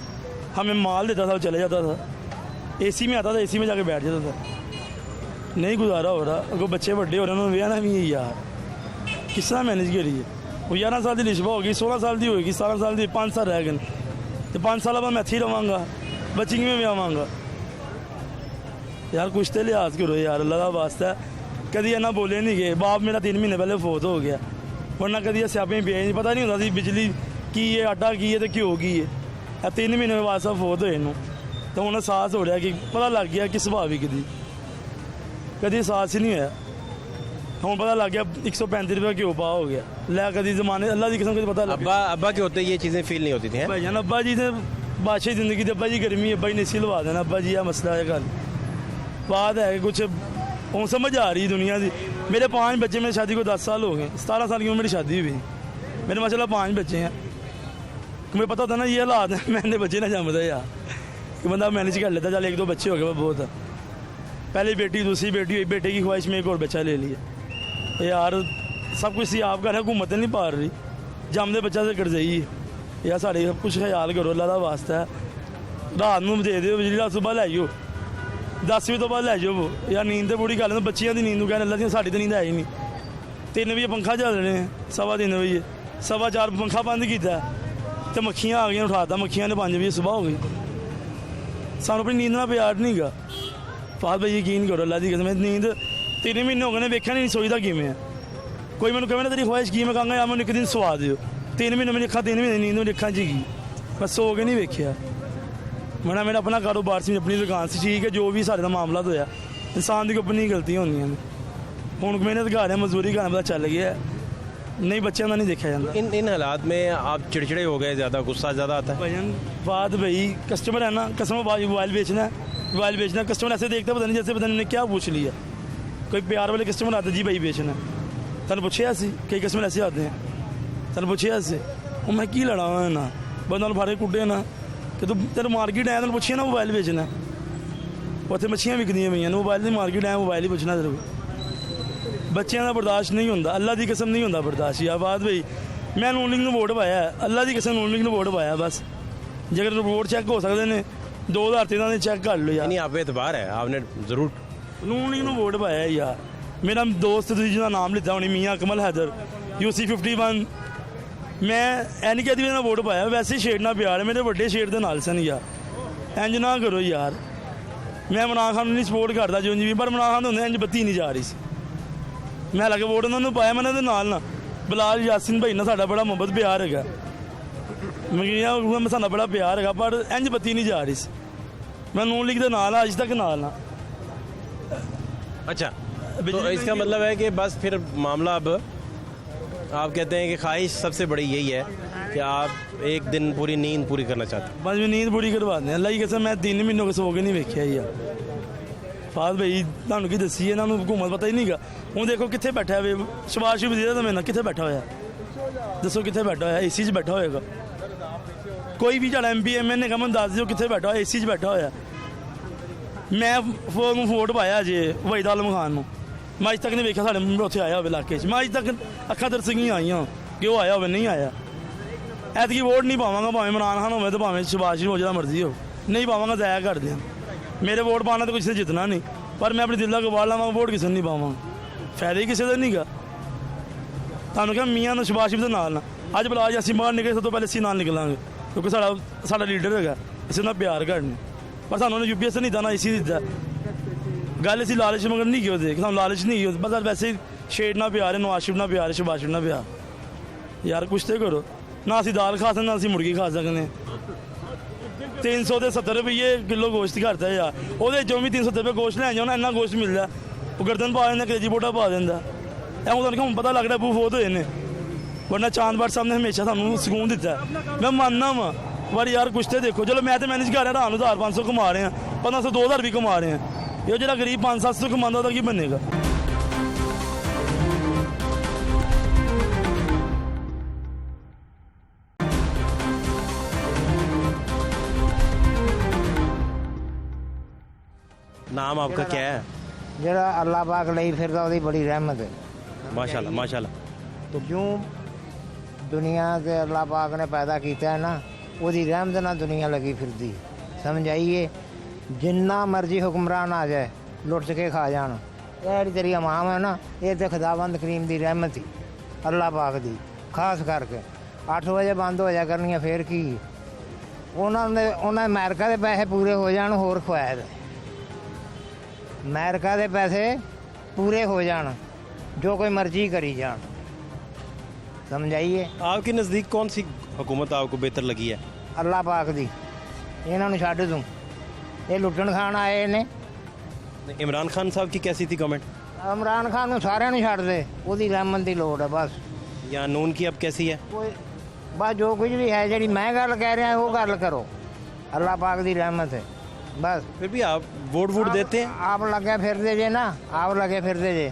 हमें माल देता था, वो चले जाता था, AC में आता था, AC में जाके बैठ जाता था। नहीं गुजारा हो रहा, अगर बच्चे बड़े हो रहे हैं, उन्होंने ना भी यही यार किस तरह मैनेज करिए। वो 11 साल की लिशबा होगी, 16 साल की होगी, 17 साल की, 5 साल रह गए, तो 5 साल बाद मैं इत्थे रवांगा, बचिंग में भी आवांगा। यार कुछ तो लिहाज करो यार, अल्लाह का वास्ता है। कभी ना बोले नहीं गए, बाप मेरा 3 महीने पहले फोत हो गया, वरना कभी स्यापे पे नहीं पता नहीं होता सी बिजली की है, आटा की है तो क्यों की है। 3 महीने बाद सब फोत होए इनू, तो हूँ एहसास हो रहा कि पता लग गया कि सुभाविक दी कभी एहसास ही नहीं होया। हूँ पता लग गया 135 रुपये क्यों पा हो गया, लै कभी जमाने अल्लाह की कसम कभी पता लग। अब्बा के होते ये चीज़ें फील नहीं होती थी? भाई जान अब्बा जी ने बादशाही ज़िंदगी थी, अब्बा जी गर्मी, अब्बा जी ने सी लवा देना, अब्बा जी यह मसला है। गल बात है कि कुछ हूँ समझ आ रही दुनिया की। मेरे 5 बच्चे, मेरी शादी को 10 साल हो गए, 17 साल की उम्र मेरी शादी हुई, मेरे माशाल्लाह 5 बच्चे हैं। मुझे पता था ना ये हालात है, मैंने बच्चे ना जमता यार कि बंदा मैनेज कर लेता, चल 1-2 बच्चे हो गए बहुत है। पहली बेटी, दूसरी बेटी हुई, बेटे की ख्वाहिश में एक और बच्चा ले लिया। यार सब कुछ सी आपका हुकूमत नहीं पा रही, जमदे बच्चा से कर जाइए यार, साढ़े सब कुछ ख्याल करो, अल्लाह का वास्ता है। रात में दे दो बिजली, रात सुबह लै जाओ, 10 बजे तो बाद लै जाओ। यार नींद तो पूरी गल, बच्चियां की नींद कहने अल्लाह, साड़ी तो नींद है ही नहीं। 3 बजे पंखा चल रहे हैं, 3:15 बजे, 4:15 पंखा बंद किया तो मक्खियाँ आ गई, उठाता मक्खियाँ ने, 5 बजे सुबह हो गई। सानू अपनी नींद ना प्यार नहीं गा। फाद भाई यकीन करो अल्लाह की कसम, नींद 3 महीने हो गए वेख्या नहीं सोचता किमें है। कोई मैंने कहे तेरी ख्वाहिश की, मैं कहूँगा यार मैंने एक दिन सवा दियो। 3 महीने मेरी अखा, 3 महीने नींद मेरी अखा च गई, मैं सो के नहीं वेख्या। मैं मेरा अपना कारोबार से, अपनी दुकान से, ठीक है जो भी सारे का मामला होया, इंसान की अपनी गलतियाँ होंगी। हूँ मेहनत कर रहे, मजदूरी करने पता चल गया, नहीं बच्चों का नहीं देखा जाता। इन हालात में आप चिड़चिड़े हो गए, ज़्यादा गुस्सा ज़्यादा आता है? भजन बात भाई, कस्टमर है ना, कस्टमर मोबाइल बेचना है, मोबाइल बेचना, कस्टमर ऐसे देखता पता नहीं जैसे पता नहीं क्या पूछ लिया। कोई प्यार वाले कस्टमर आते, जी भाई बेचना, तेन पूछे ऐसे, कई कस्टमर ऐसे आते हैं, तेन पूछे ऐसे, और मैं की लड़ा हुआ ना, बंदा फाड़े कुटे ना कि तू तेरे मार्केट आया, तेन पूछिए ना मोबाइल बेचना, उत्थे मच्छियाँ बिकदियाँ पई, मोबाइल की मार्केट आया, मोबाइल ही पूछना तेरे को। बच्चों का बर्दाश्त नहीं होता, अल्लाह की कसम नहीं होता बर्दाश्त। यार बात भाई, मैं नून लीग वोट पाया, अल्लाह की कसम नून लीग वोट पाया बस। जेकर वोट चेक हो सकते हैं 2013 चेक कर लो यार। नहीं, आप एतबार है, आपने ज़रूर नून लीग वोट पाया यार, ਮੇਰਾ ਦੋਸਤ ਤੁਸੀਂ ਜਿਹਦਾ ਨਾਮ ਲਿੱਤਾ ਹੋਣੀ ਮੀਆਂ ਕਮਲ ਹੈਦਰ UC 51 ਮੈਂ ਇਹ ਨਹੀਂ ਕਹਦੀ ਮੈਂ ਵੋਟ ਪਾਇਆ ਵੈਸੇ ਸ਼ੇਡ ਨਾਲ ਪਿਆਰ ਹੈ ਮੇਰੇ ਵੱਡੇ ਸ਼ੇਡ ਦੇ ਨਾਲ ਸਨ ਯਾਰ ਇੰਜ ਨਾ ਕਰੋ ਯਾਰ ਮੈਂ ਇਮਰਾਨ ਖਾਨ ਨੂੰ ਨਹੀਂ ਸਪੋਰਟ ਕਰਦਾ ਜਿਉਂ ਵੀ ਪਰ ਇਮਰਾਨ ਖਾਨ ਹੁੰਦੇ ਇੰਜ ਬੱਤੀ ਨਹੀਂ ਜਾ ਰਹੀ ਸੀ ਮੈਂ ਲੱਗੇ ਵੋਟ ਉਹਨਾਂ ਨੂੰ ਪਾਇਆ ਮੈਂ ਇਹਨਾਂ ਦੇ ਨਾਲ ਨਾ ਬਲਾਲ ਯਾਸਿਨ ਭਾਈ ਨਾਲ ਸਾਡਾ ਬੜਾ ਮੁਹੱਬਤ ਪਿਆਰ ਹੈਗਾ ਮੈਂ ਸਾਡਾ ਬੜਾ ਪਿਆਰ ਹੈਗਾ ਪਰ ਇੰਜ ਬੱਤੀ ਨਹੀਂ ਜਾ ਰਹੀ ਸੀ मैं नून लीग के नाल आज तक नाल ना। अच्छा तो इसका मतलब है कि बस फिर मामला अब आप कहते हैं कि ख्वाहिश सबसे बड़ी यही है कि आप एक दिन पूरी नींद पूरी करना चाहते हैं। बस मैं नींद पूरी करवा दें अल्लाह की कसम मैं 3 महीनों को सो के नहीं वेख्या यार फाद भाई ਤੁਹਾਨੂੰ ਕੀ ਦੱਸੀਏ ਇਹਨਾਂ ਨੂੰ ਹਕੂਮਤ ਪਤਾ ਹੀ ਨਹੀਂਗਾ ਹੁਣ ਦੇਖੋ ਕਿੱਥੇ ਬੈਠਾ ਹੈ ਸ਼ਬਾਸ਼ ਵੀ ਦੇ ਤਾਂ ਮੈਂ ਕਿੱਥੇ ਬੈਠਾ ਹੋਇਆ ਦੱਸੋ ਕਿੱਥੇ ਬੈਠਾ ਹੋਇਆ ਏਸੀ 'ਚ ਬੈਠਾ ਹੋਏਗਾ ਕੋਈ ਵੀ ਜਿਹੜਾ MP MN ਹੈਗਾ ਮੈਨੂੰ ਦੱਸ ਦਿਓ ਕਿੱਥੇ ਬੈਠਾ ਹੋਇਆ ਏਸੀ 'ਚ ਬੈਠਾ ਹੋਇਆ ਮੈਂ ਵੋਟ ਪਾਇਆ ਜੇ ਵਹੀਦ ਆਲਮ ਖਾਨ ਨੂੰ ਮੈਂ ਅੱਜ ਤੱਕ ਨਹੀਂ ਵੇਖਿਆ ਸਾਡੇ ਉੱਥੇ ਆਇਆ ਹੋਵੇ ਇਲਾਕੇ 'ਚ ਮੈਂ ਅੱਜ ਤੱਕ ਅੱਖਾਂ ਦਰਸੀਆਂ ਆਈਆਂ ਕਿ ਉਹ ਆਇਆ ਹੋਵੇ ਨਹੀਂ ਆਇਆ ਐਤਕੀ ਵੋਟ ਨਹੀਂ ਪਾਵਾਂਗਾ ਭਾਵੇਂ ਇਮਰਾਨ ਖਾਨ ਹੋਵੇ ਤੇ ਭਾਵੇਂ ਸ਼ਬਾਸ਼ ਹੋ ਜਿਹੜਾ ਮਰਜ਼ੀ ਹੋ ਨਹੀਂ ਪਾਵਾਂਗਾ ਜ਼ਾਇਆ ਕਰ ਦਿਆਂ ਮੇਰੇ ਵੋਟ ਪਾਉਣਾ ਤਾਂ ਕਿਸੇ ਜਿੱਤਣਾ ਨਹੀਂ ਪਰ ਮੈਂ ਆਪਣੀ ਦਿਲ ਦਾ ਗਵਾੜ ਲਾਵਾਂਗਾ ਵੋਟ ਕਿਸੇ ਨੂੰ ਨਹੀਂ ਪਾਵਾਂਗਾ ਫਾਇਦਾ ਹੀ ਕਿਸੇ ਦਾ ਨਹੀਂਗਾ ਤੁਹਾਨੂੰ ਕਿਹਾ ਮੀਆਂ ਨੂੰ ਸ਼ਬਾਸ਼ ਦੇ ਨਾਲ ਨਾ ਅੱਜ ਬਲਾ ਅਸੀਂ ਬਾਹਰ ਨਿਕਲੇ ਸਭ ਤੋਂ ਪਹਿਲੇ ਅਸੀਂ ਨਾਲ ਨਿਕਲਾਂਗੇ ਕਿਉਂਕਿ ਸਾਡਾ ਲੀਡਰ ਹੈਗਾ ਅਸੀਂ ਨਾਲ ਪਿਆਰ ਕਰਨੀ ਪਰ ਸਾਨੂੰ ਉਹਨੇ UPS ਨਹੀਂ ਦਿੱਤਾ ਨਾ ਇਸੀ ਦਿੱਤਾ ਗੱਲ ਅਸੀਂ ਲਾਲਚ ਮਗਰ ਨਹੀਂ ਕਿਉਂ ਦੇ ਸਾਨੂੰ ਲਾਲਚ ਨਹੀਂ ਕਿਉਂ ਬਸ ਵੈਸੇ ਸ਼ੇਡ ਨਾਲ ਪਿਆਰ ਹੈ ਨਵਾਸ਼ਿਬ ਨਾਲ ਪਿਆਰ ਹੈ ਸ਼ਬਾਸ਼ ਨਾਲ ਪਿਆਰ ਯਾਰ ਕੁਛ ਤੇ ਕਰੋ ਨਾ ਅਸੀਂ ਦਾਲ ਖਾ ਸਕਦੇ ਨਾ ਅਸੀਂ ਮੁਰਗੀ ਖਾ ਸਕਦੇ 370 ਰੁਪਏ ਕਿਲੋ ਗੋਸ਼ਤ ਕਰਦਾ ਯਾਰ ਉਹਦੇ ਚੋਂ ਵੀ 370 ਰੁਪਏ ਗੋਸ਼ਤ ਲੈ ਜਾਓ ਨਾ ਇੰਨਾ ਗੋਸ਼ਤ ਮਿਲਦਾ ਉਹ ਗਰਦਨ ਪਾ ਦਿੰਦਾ ਕਲੇਜੀ ਬੋਟਾ ਪਾ ਦਿੰਦਾ ਐਂ ਤੁਹਾਨੂੰ ਹੁਣ ਪਤਾ ਲੱਗਦਾ ਬੂ ਫੋਤ ਹੋਏ ਨੇ ਵਰਨਾ ਚਾਂਦਬਾੜ ਸਾਹਿਬ ਨੇ ਹਮੇਸ਼ਾ ਸਾਨੂੰ ਸਕੂਨ ਦਿੱਤਾ ਮੈਂ ਮੰਨਦਾ ਵਾਂ ਪਰ ਯਾਰ ਕੁਛ ਤੇ ਦੇਖੋ ਚਲੋ ਮੈਂ ਤੇ ਮੈਨੇਜ ਕਰ ਰਿਹਾ ਰਾਤ ਨੂੰ 1500 ਕਮਾ ਰਹੇ ਆ 1500 2000 ਵੀ ਕਮਾ ਰਹੇ ਆ ਇਹ ਜਿਹੜਾ ਗਰੀਬ 500-700 ਕਮਾਉਂਦਾ ਉਹਦਾ ਕੀ ਬਣੇਗਾ नाम आपका क्या है? ਜਿਹੜਾ ਅੱਲਾਹ ਪਾਕ ਲਈ ਫਿਰਦਾ ਉਹਦੀ ਬੜੀ ਰਹਿਮਤ ਹੈ माशाल्लाह माशाल्लाह। ਤੇ ਜੋ ਦੁਨੀਆ ਤੇ ਅੱਲਾਹ ਪਾਕ ਨੇ ਪੈਦਾ ਕੀਤਾ ਹੈ ਨਾ ਉਹਦੀ ਰਹਿਮਤ ਨਾਲ ਦੁਨੀਆ ਲੱਗੀ ਫਿਰਦੀ ਸਮਝ ਆਈਏ ਜਿੰਨਾ ਮਰਜ਼ੀ ਹੁਕਮਰਾਨ ਆ ਜਾਏ ਲੁੱਟ ਕੇ ਖਾ ਜਾਣ ਇਹ ਜਿਹੜੀ ਤੇਰੀ ਇਮਾਮ ਹੈ ਨਾ ਇਹ ਤੇ ਖੁਦਾਵੰਦ ਕਰੀਮ ਦੀ ਰਹਿਮਤ ਹੀ ਅੱਲਾਹ ਪਾਕ ਦੀ ਖਾਸ ਕਰਕੇ 8 ਵਜੇ ਬੰਦ ਹੋ ਜਾ ਕਰਨੀਆਂ ਫੇਰ ਕੀ ਉਹਨਾਂ ਅਮਰੀਕਾ ਦੇ ਪੈਸੇ ਪੂਰੇ ਹੋ ਜਾਣ ਹੋਰ ਖਵਾਇਆ ਦੇ अमेरिका के पैसे पूरे हो जान जो कोई मर्जी करी जान समझाइए आपके नज़दीक कौन सी हुकूमत आपको बेहतर लगी है? अल्लाह पाक दी इन्होंने छड्ड दूँ ये लुटन खान आए ने इमरान खान साहब की कैसी थी गवर्नमेंट? इमरान खान सारे छड्ड दे ਉਹਦੀ ਰਹਿਮਤ ਦੀ ਲੋੜ है बस या नून की अब कैसी है? कोई बस जो कुछ भी है जी मैं गल कह रहा वो गल करो अल्लाह पाक दी रहमत है बस फिर भी आप वोट देते हैं? आप लगे फिरते जे ना आप लगे फिरते जे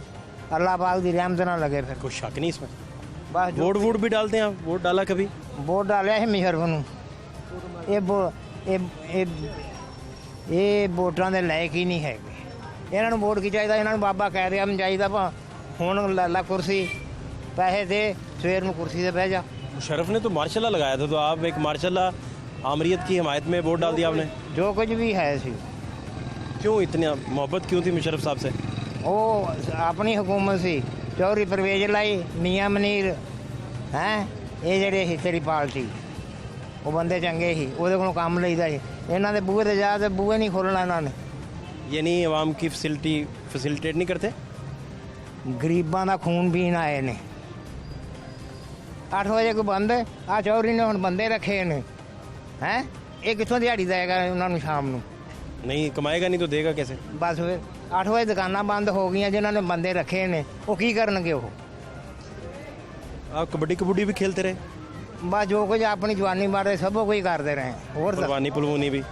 अल्लाह पाक दी रहमत ना लगे फिर कोई शक नहीं इसमें। बस वोट भी डालते हैं आप? वोट डाला कभी? वोट डालिया है मिशरफ ਨੂੰ ਇਹ ਵੋਟਾਂ ਦੇ ਲਾਇਕ ਹੀ ਨਹੀਂ ਹੈਗੇ ਇਹਨਾਂ ਨੂੰ ਵੋਟ ਕੀ ਚਾਹੀਦਾ ਇਹਨਾਂ ਨੂੰ ਬਾਬਾ ਕਹਿ ਰਿਹਾ ਮੈਨੂੰ ਚਾਹੀਦਾ ਭਾ ਹੁਣ ਲੈ ਕੁਰਸੀ ਪੈਸੇ ਦੇ ਸਵੇਰ ਨੂੰ ਕੁਰਸੀ ਤੇ ਬਹਿ ਜਾ मुशर्रफ ने तो मार्शाल्लाह लगाया था तो आप एक मार्शाल्लाह आमरीत की हिमायत में वोट डाल दिया आपने? जो कुछ भी है सी क्यों इतनी मोहब्बत क्यों थी मुशर्रफ साहब से? ਉਹ ਆਪਣੀ ਹਕੂਮਤ ਸੀ ਚੌਧਰੀ ਪਰਵੇਜ਼ ਲਾਈ ਮੀਆਂ ਮਨੀਰ ਹੈ ਇਹ ਜਿਹੜੇ ਸੀ ਤੇਰੀ ਪਾਰਟੀ ਉਹ ਬੰਦੇ ਚੰਗੇ ਸੀ ਉਹਦੇ ਕੋਲੋਂ ਕੰਮ ਲਈਦਾ ਸੀ ਇਹਨਾਂ ਦੇ ਬੂਹੇ ਤੇ ਜਾ ਤੇ ਬੂਹੇ ਨਹੀਂ ਖੋਲਣਾ ਇਹਨਾਂ ਨੇ यानी आवाम की फैसिलिटेट नहीं करते? ਗਰੀਬਾਂ ਦਾ ਖੂਨ ਪੀਣ ਆਏ ਨੇ 8 ਵਜੇ ਕੋਈ ਬੰਦ ਆ ਚੌਧਰੀ ਨੇ ਹੁਣ ਬੰਦੇ ਰੱਖੇ ਨੇ ਹੈ ਇਹ ਕਿੱਥੋਂ ਦਿਹਾੜੀ ਦੇਗਾ ਉਹਨਾਂ ਨੂੰ ਸ਼ਾਮ ਨੂੰ नहीं कमाएगा नहीं तो देगा कैसे? ਬਸ ਫਿਰ 8 ਵਜੇ ਦੁਕਾਨਾਂ ਬੰਦ ਹੋ ਗਈਆਂ ਜਿਨ੍ਹਾਂ ਨੇ ਬੰਦੇ ਰੱਖੇ ਨੇ ਉਹ ਕੀ ਕਰਨਗੇ ਉਹ आप कबड्डी भी खेलते रहे? ਬਸ ਜੋ ਕੁਝ ਆਪਣੀ ਜਵਾਨੀ ਬਾਰੇ ਸਭ ਕੁਝ ਕਰਦੇ ਰਹੇ ਹੋਰ ਦੱਸ। पलवानी पुलवनी भी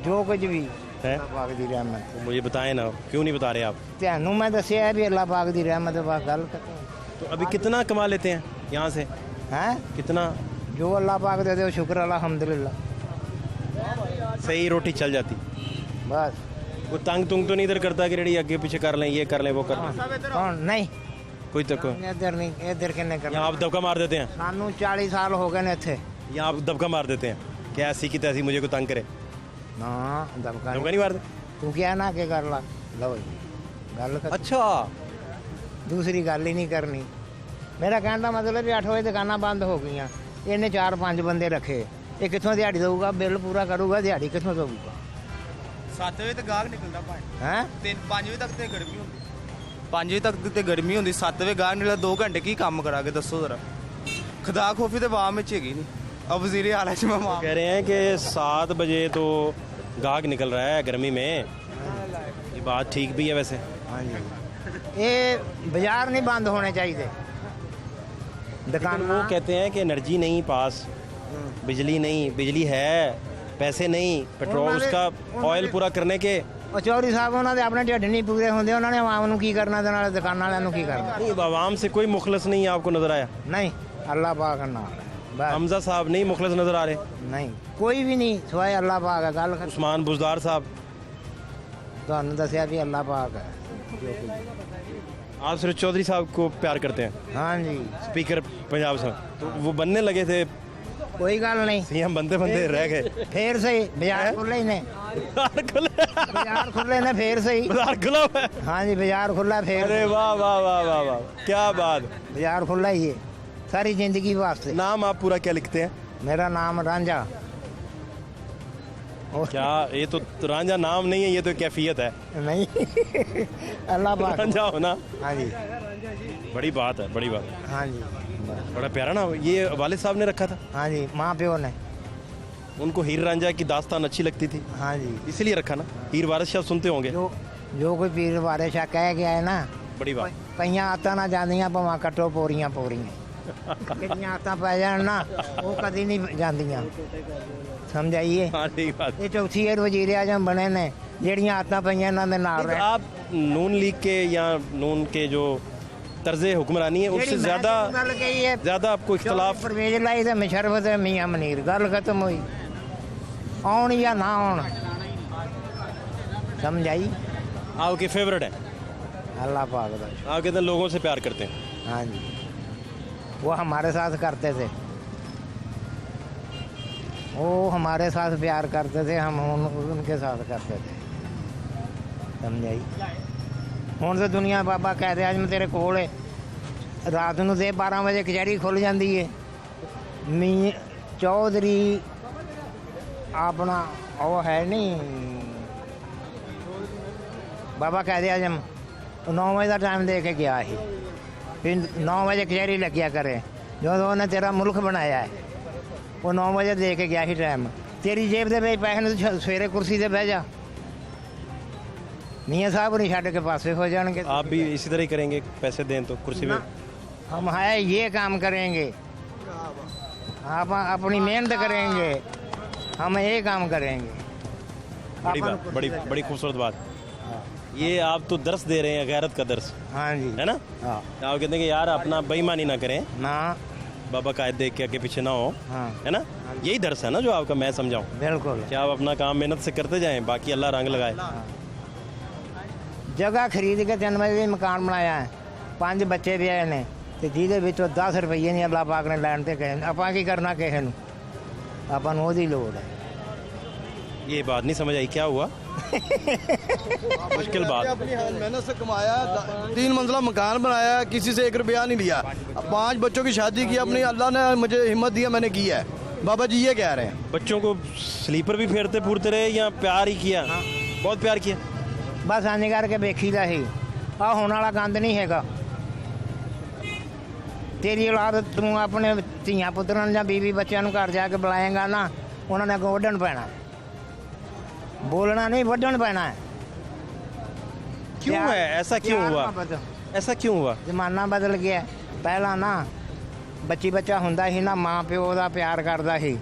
ਜੋ ਕੁਝ ਵੀ है? ਅੱਲਾਹ ਪਾਕ ਦੀ ਰਹਿਮਤ तो मुझे बताएं ना क्यों नहीं बता रहे आप? ਤੁਹਾਨੂੰ ਮੈਂ ਦੱਸਿਆ ਹੈ ਵੀ ਅੱਲਾਹ ਪਾਕ ਦੀ ਰਹਿਮਤ ਹੈ ਬਸ ਗੱਲ तो अभी कितना कमा लेते हैं यहाँ से? ਹੈ कितना ਜੋ ਅੱਲਾਹ ਪਾਕ ਦੇ ਦਿਓ ਸ਼ੁਕਰ ਅਲਹਮਦੁਲਿल्लाह सही रोटी चल जाती? ਬਸ कोई तंग तुंग तो नहीं इधर करता कि रेडी आगे पीछे कर लें ये कर लें वो कर लें? ਕੌਣ ਨਹੀਂ कोई तक ਇੱਧਰ ਨਹੀਂ ਇੱਧਰ ਕਿੰਨੇ ਕਰਨਾ यहाँ आप दबका मार देते हैं? ਸਾਨੂੰ 40 ਸਾਲ ਹੋ ਗਏ ਨੇ ਇੱਥੇ यहाँ आप दबका मार देते हैं क्या ऐसी की तैसी मुझे को तंग करे? ਨਾ ਦਬਕਾ दबका नहीं मारते? ਤੂੰ ਕਿਹਾ ਨਾ ਕਿ ਕਰ ਲਾ ਲਓ ਜੀ ਗੱਲ ਕਰ अच्छा दूसरी गल ही नहीं करनी। मेरा कहने का मतलब भी 8 बजे दुकानां बंद हो गई, इन्हें 4-5 बंदे रखे, ये कितों दिहाड़ी दूगा, बिल पूरा करूगा, दिहाड़ी कितों दूगा? 7 वजे तक गाहक निकलता भाई हैं 5 वजे तक ते गर्मी होंदी, 5 वजे तक ते गर्मी होंदी, 7 वजे गाहक निकलदा, 2 घंटे की काम करा के दसो जरा। खुदा खोफी तो वाम में हैगी नहीं। अब वजीर आला च मैं कह रहे हैं कि 7 बजे तो गाहक निकल रहा है गर्मी में, ये बात ठीक भी है वैसे। हाँ जी, ये बाजार नहीं बंद होने चाहिए। लेकिन वो कहते हैं कि एनर्जी नहीं पास, बिजली नहीं, बिजली है, पैसे नहीं, पेट्रोल उसका ऑयल पूरा करने के। और चौधरी साहब उन्होंने अपने ढिड नहीं पूरे होंगे, उन्होंने आवाम ਨੂੰ ਕੀ ਕਰਨਾ ਤੇ ਨਾਲ ਦੁਕਾਨਾਂ ਵਾਲਿਆਂ ਨੂੰ ਕੀ ਕਰਨਾ। नहीं, आवाम से कोई मुखलस नहीं आपको नजर आया? नहीं, अल्लाह पाक नाल बस। हमजा साहब नहीं मुखलस नजर आ रहे? नहीं, कोई भी नहीं सिवाय अल्लाह पाक है। गल उस्मान बुजदार साहब ਤੁਹਾਨੂੰ ਦੱਸਿਆ ਵੀ अल्लाह पाक है। आप सिर्फ चौधरी साहब को प्यार करते हैं? हाँ जी, स्पीकर पंजाब से तो वो बनने लगे थे, कोई गल नहीं, सीएम बनते बनते रह गए। फिर सही बाजार खुले ही ने, बाजार खुले ने फिर सही, बाजार खुला हुआ है। हाँ जी, बाजार खुला फिर। अरे वाह वाह वाह वाह वाह, क्या बात। बाजार खुला ही है सारी जिंदगी वास्ते। नाम आप पूरा क्या लिखते हैं? मेरा नाम रांझा। क्या ये तो रांझा नाम नहीं है, ये तो कैफियत है। नहीं अल्लाह पाक रांझा होना। हाँ जी, बड़ी बात है, बड़ी बात है। हाँ जी, बड़ा प्यारा नाम। ये वालिद साहब ने रखा था? हाँ जी, माँ प्यो ने। उनको हीर रांझा की दास्तान अच्छी लगती थी, हाँ जी, इसीलिए रखा ना। हीर वारिस शाह सुनते होंगे। जो कोई पीर वारिस शाह कह गया है ना, बड़ी बात। कईयां आतां ना जांदियां भावां कट्टो पोरियां कितनियां आतां पै जान ना वो कदी नहीं जांदियां, समझाइए। हाँ, ठीक बात। ये चौथी बार वजीर आजम बने ने, जेड़ियां आतां पईयां इन्हां दे नाल रह। आप नून लीग के या नून के जो तर्ज़े हुक्मरानी है उससे ज़्यादा आपको इख्तलाफ? परवेज लाई ते मुशर्रफ ते मियां मनीर, गल खत्म हुई। आउण या ना आउण, समझ आई? आपके फेवरेट है? अल्लाह पाक दा। आप कहते हैं लोगों से प्यार करते हैं? हाँ जी, वो हमारे साथ करते थे, वो हमारे साथ प्यार करते थे, हम उनके साथ करते थे, समझाई? हुण तो दुनिया बाबा कहते अज मैं तेरे कोल है, रात नूं 12 बजे कचहरी खुल जाती है। मी चौधरी अपना वो है नहीं बाबा कहते अजम 9 बजे का टाइम दे के गया ही, फिर 9 बजे कचहरी लग्या करे, जो उन्हें तेरा मुल्क बनाया है वो 9 बजे दे के गया ही टाइम। तेरी जेब दे पैसे ने सवेरे कुर्सी से बह जा, मियाँ साहब नहीं छड़ के पासे हो जाएंगे। आप भी इसी तरह ही करेंगे? पैसे दें तो कुर्सी पे? हम है ये काम करेंगे, आप अपनी मेहनत करेंगे, हम ये काम करेंगे। बड़ी बात, बड़ी खूबसूरत बात। ये आप तो दर्स दे रहे हैं, गैरत का दर्स। हाँ जी, है ना? हाँ। आप कहते हैं कि यार अपना बेईमानी ना करें ना, बाबा कायद देख के आगे पीछे ना हो, हाँ। है ना? यही दर्स है ना जो आपका मैं समझाऊं। बिल्कुल, कि आप अपना काम मेहनत से करते जाएं, बाकी अल्लाह रंग लगाए। जगह खरीद के 3 मंजिली मकान बनाया है, 5 बच्चे भी आए ने, तो ਜਿਹਦੇ ਵਿੱਚੋਂ 10 ਰੁਪਏ ਨਹੀਂ ਅੱਲਾਹ ਪਾਕ ਨੇ ਲੈਣ ਤੇ ਕਹੇ, ਆਪਾਂ ਕੀ ਕਰਨਾ ਕਿਸੇ ਨੂੰ, ਆਪਾਂ ਨੂੰ ਉਹਦੀ ਲੋੜ ਹੈ। ये बात नहीं समझ आई, क्या हुआ? मुश्किल बात। अपनी मेहनत से कमाया, 3 मंजिला मकान बनाया, किसी से 1 रुपया नहीं लिया, 5 बच्चों की शादी की, अपनी अल्लाह ने मुझे हिम्मत दिया, मैंने की है। बाबा जी ये कह रहे हैं। बच्चों को स्लीपर भी फेरते फूरते रहे या प्यार ही किया? बहुत प्यार किया। बस इंज करके वेखी दा ही, आ होने वाला गंद नहीं हैगा। तेरी औलाद तू अपने धियां पुत्रां या बीवी बच्चों को घर जाके बुलाएगा ना, उन्होंने अगों वड्ढण पैना, बोलना नहीं, वड्ढण पैना है। क्यों है ऐसा? क्यों हुआ ऐसा? क्यों हुआ? जमाना बदल गया। पहला ना बच्ची बच्चा हुंदा ही ना, माँ प्यो का प्यार करता ही,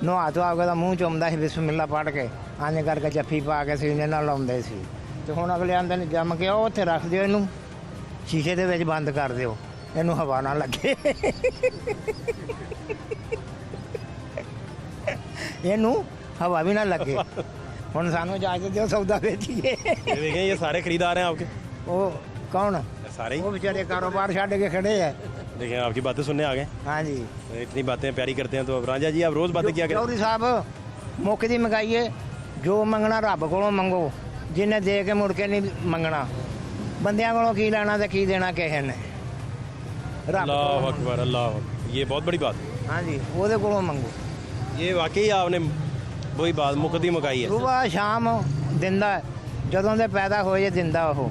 नहा धुआ के मूँह चुमदा ही बिस्मिल्लाह पढ़ के, इंज करके जफ्फी पा के सीने नाल लाउंदे सी। ते हुण अगले आंदे ने जम के उत्थे रख दिओ, इनू शीशे दे विच बंद कर दिओ, इनू हवा ना लगे, इनू हवा भी ना लगे। हुण सानू इजाजत दिओ, सौदा बेचिए। देखें ये सारे खरीदार हैं आपके? वो कौन? सारे ही? वो बेचारे कारोबार छड्ड के खड़े हैं। देखें आपकी बातें सुनने आ गए। हाँ जी, इतनी बातें प्यारी करते हैं तो अब राजा जी आप रोज़ बातें किया करें। चौधरी साहब मुक्क दी मंगाइए, जो मंगना रब कोलों मंगो, जिन्हें दे के मुड़ के नहीं मंगना, ਬੰਦਿਆਂ ਕੋਲੋਂ ਕੀ ਲੈਣਾ ਤੇ ਕੀ ਦੇਣਾ ਕਿਸੇ ਨੇ ਰੱਬ अल्लाह अकबर अल्लाह अकबर, ये बहुत बड़ी बात है। ਹਾਂਜੀ ਉਹਦੇ ਕੋਲੋਂ ਮੰਗੋ ये वाकई आपने वही बात मुकद्दी मुकाई है। ਸੁਬਾਹ ਸ਼ਾਮ ਦਿੰਦਾ ਹੈ। ਜਦੋਂ ਦੇ ਪੈਦਾ ਹੋਏ ਦਿੰਦਾ ਉਹ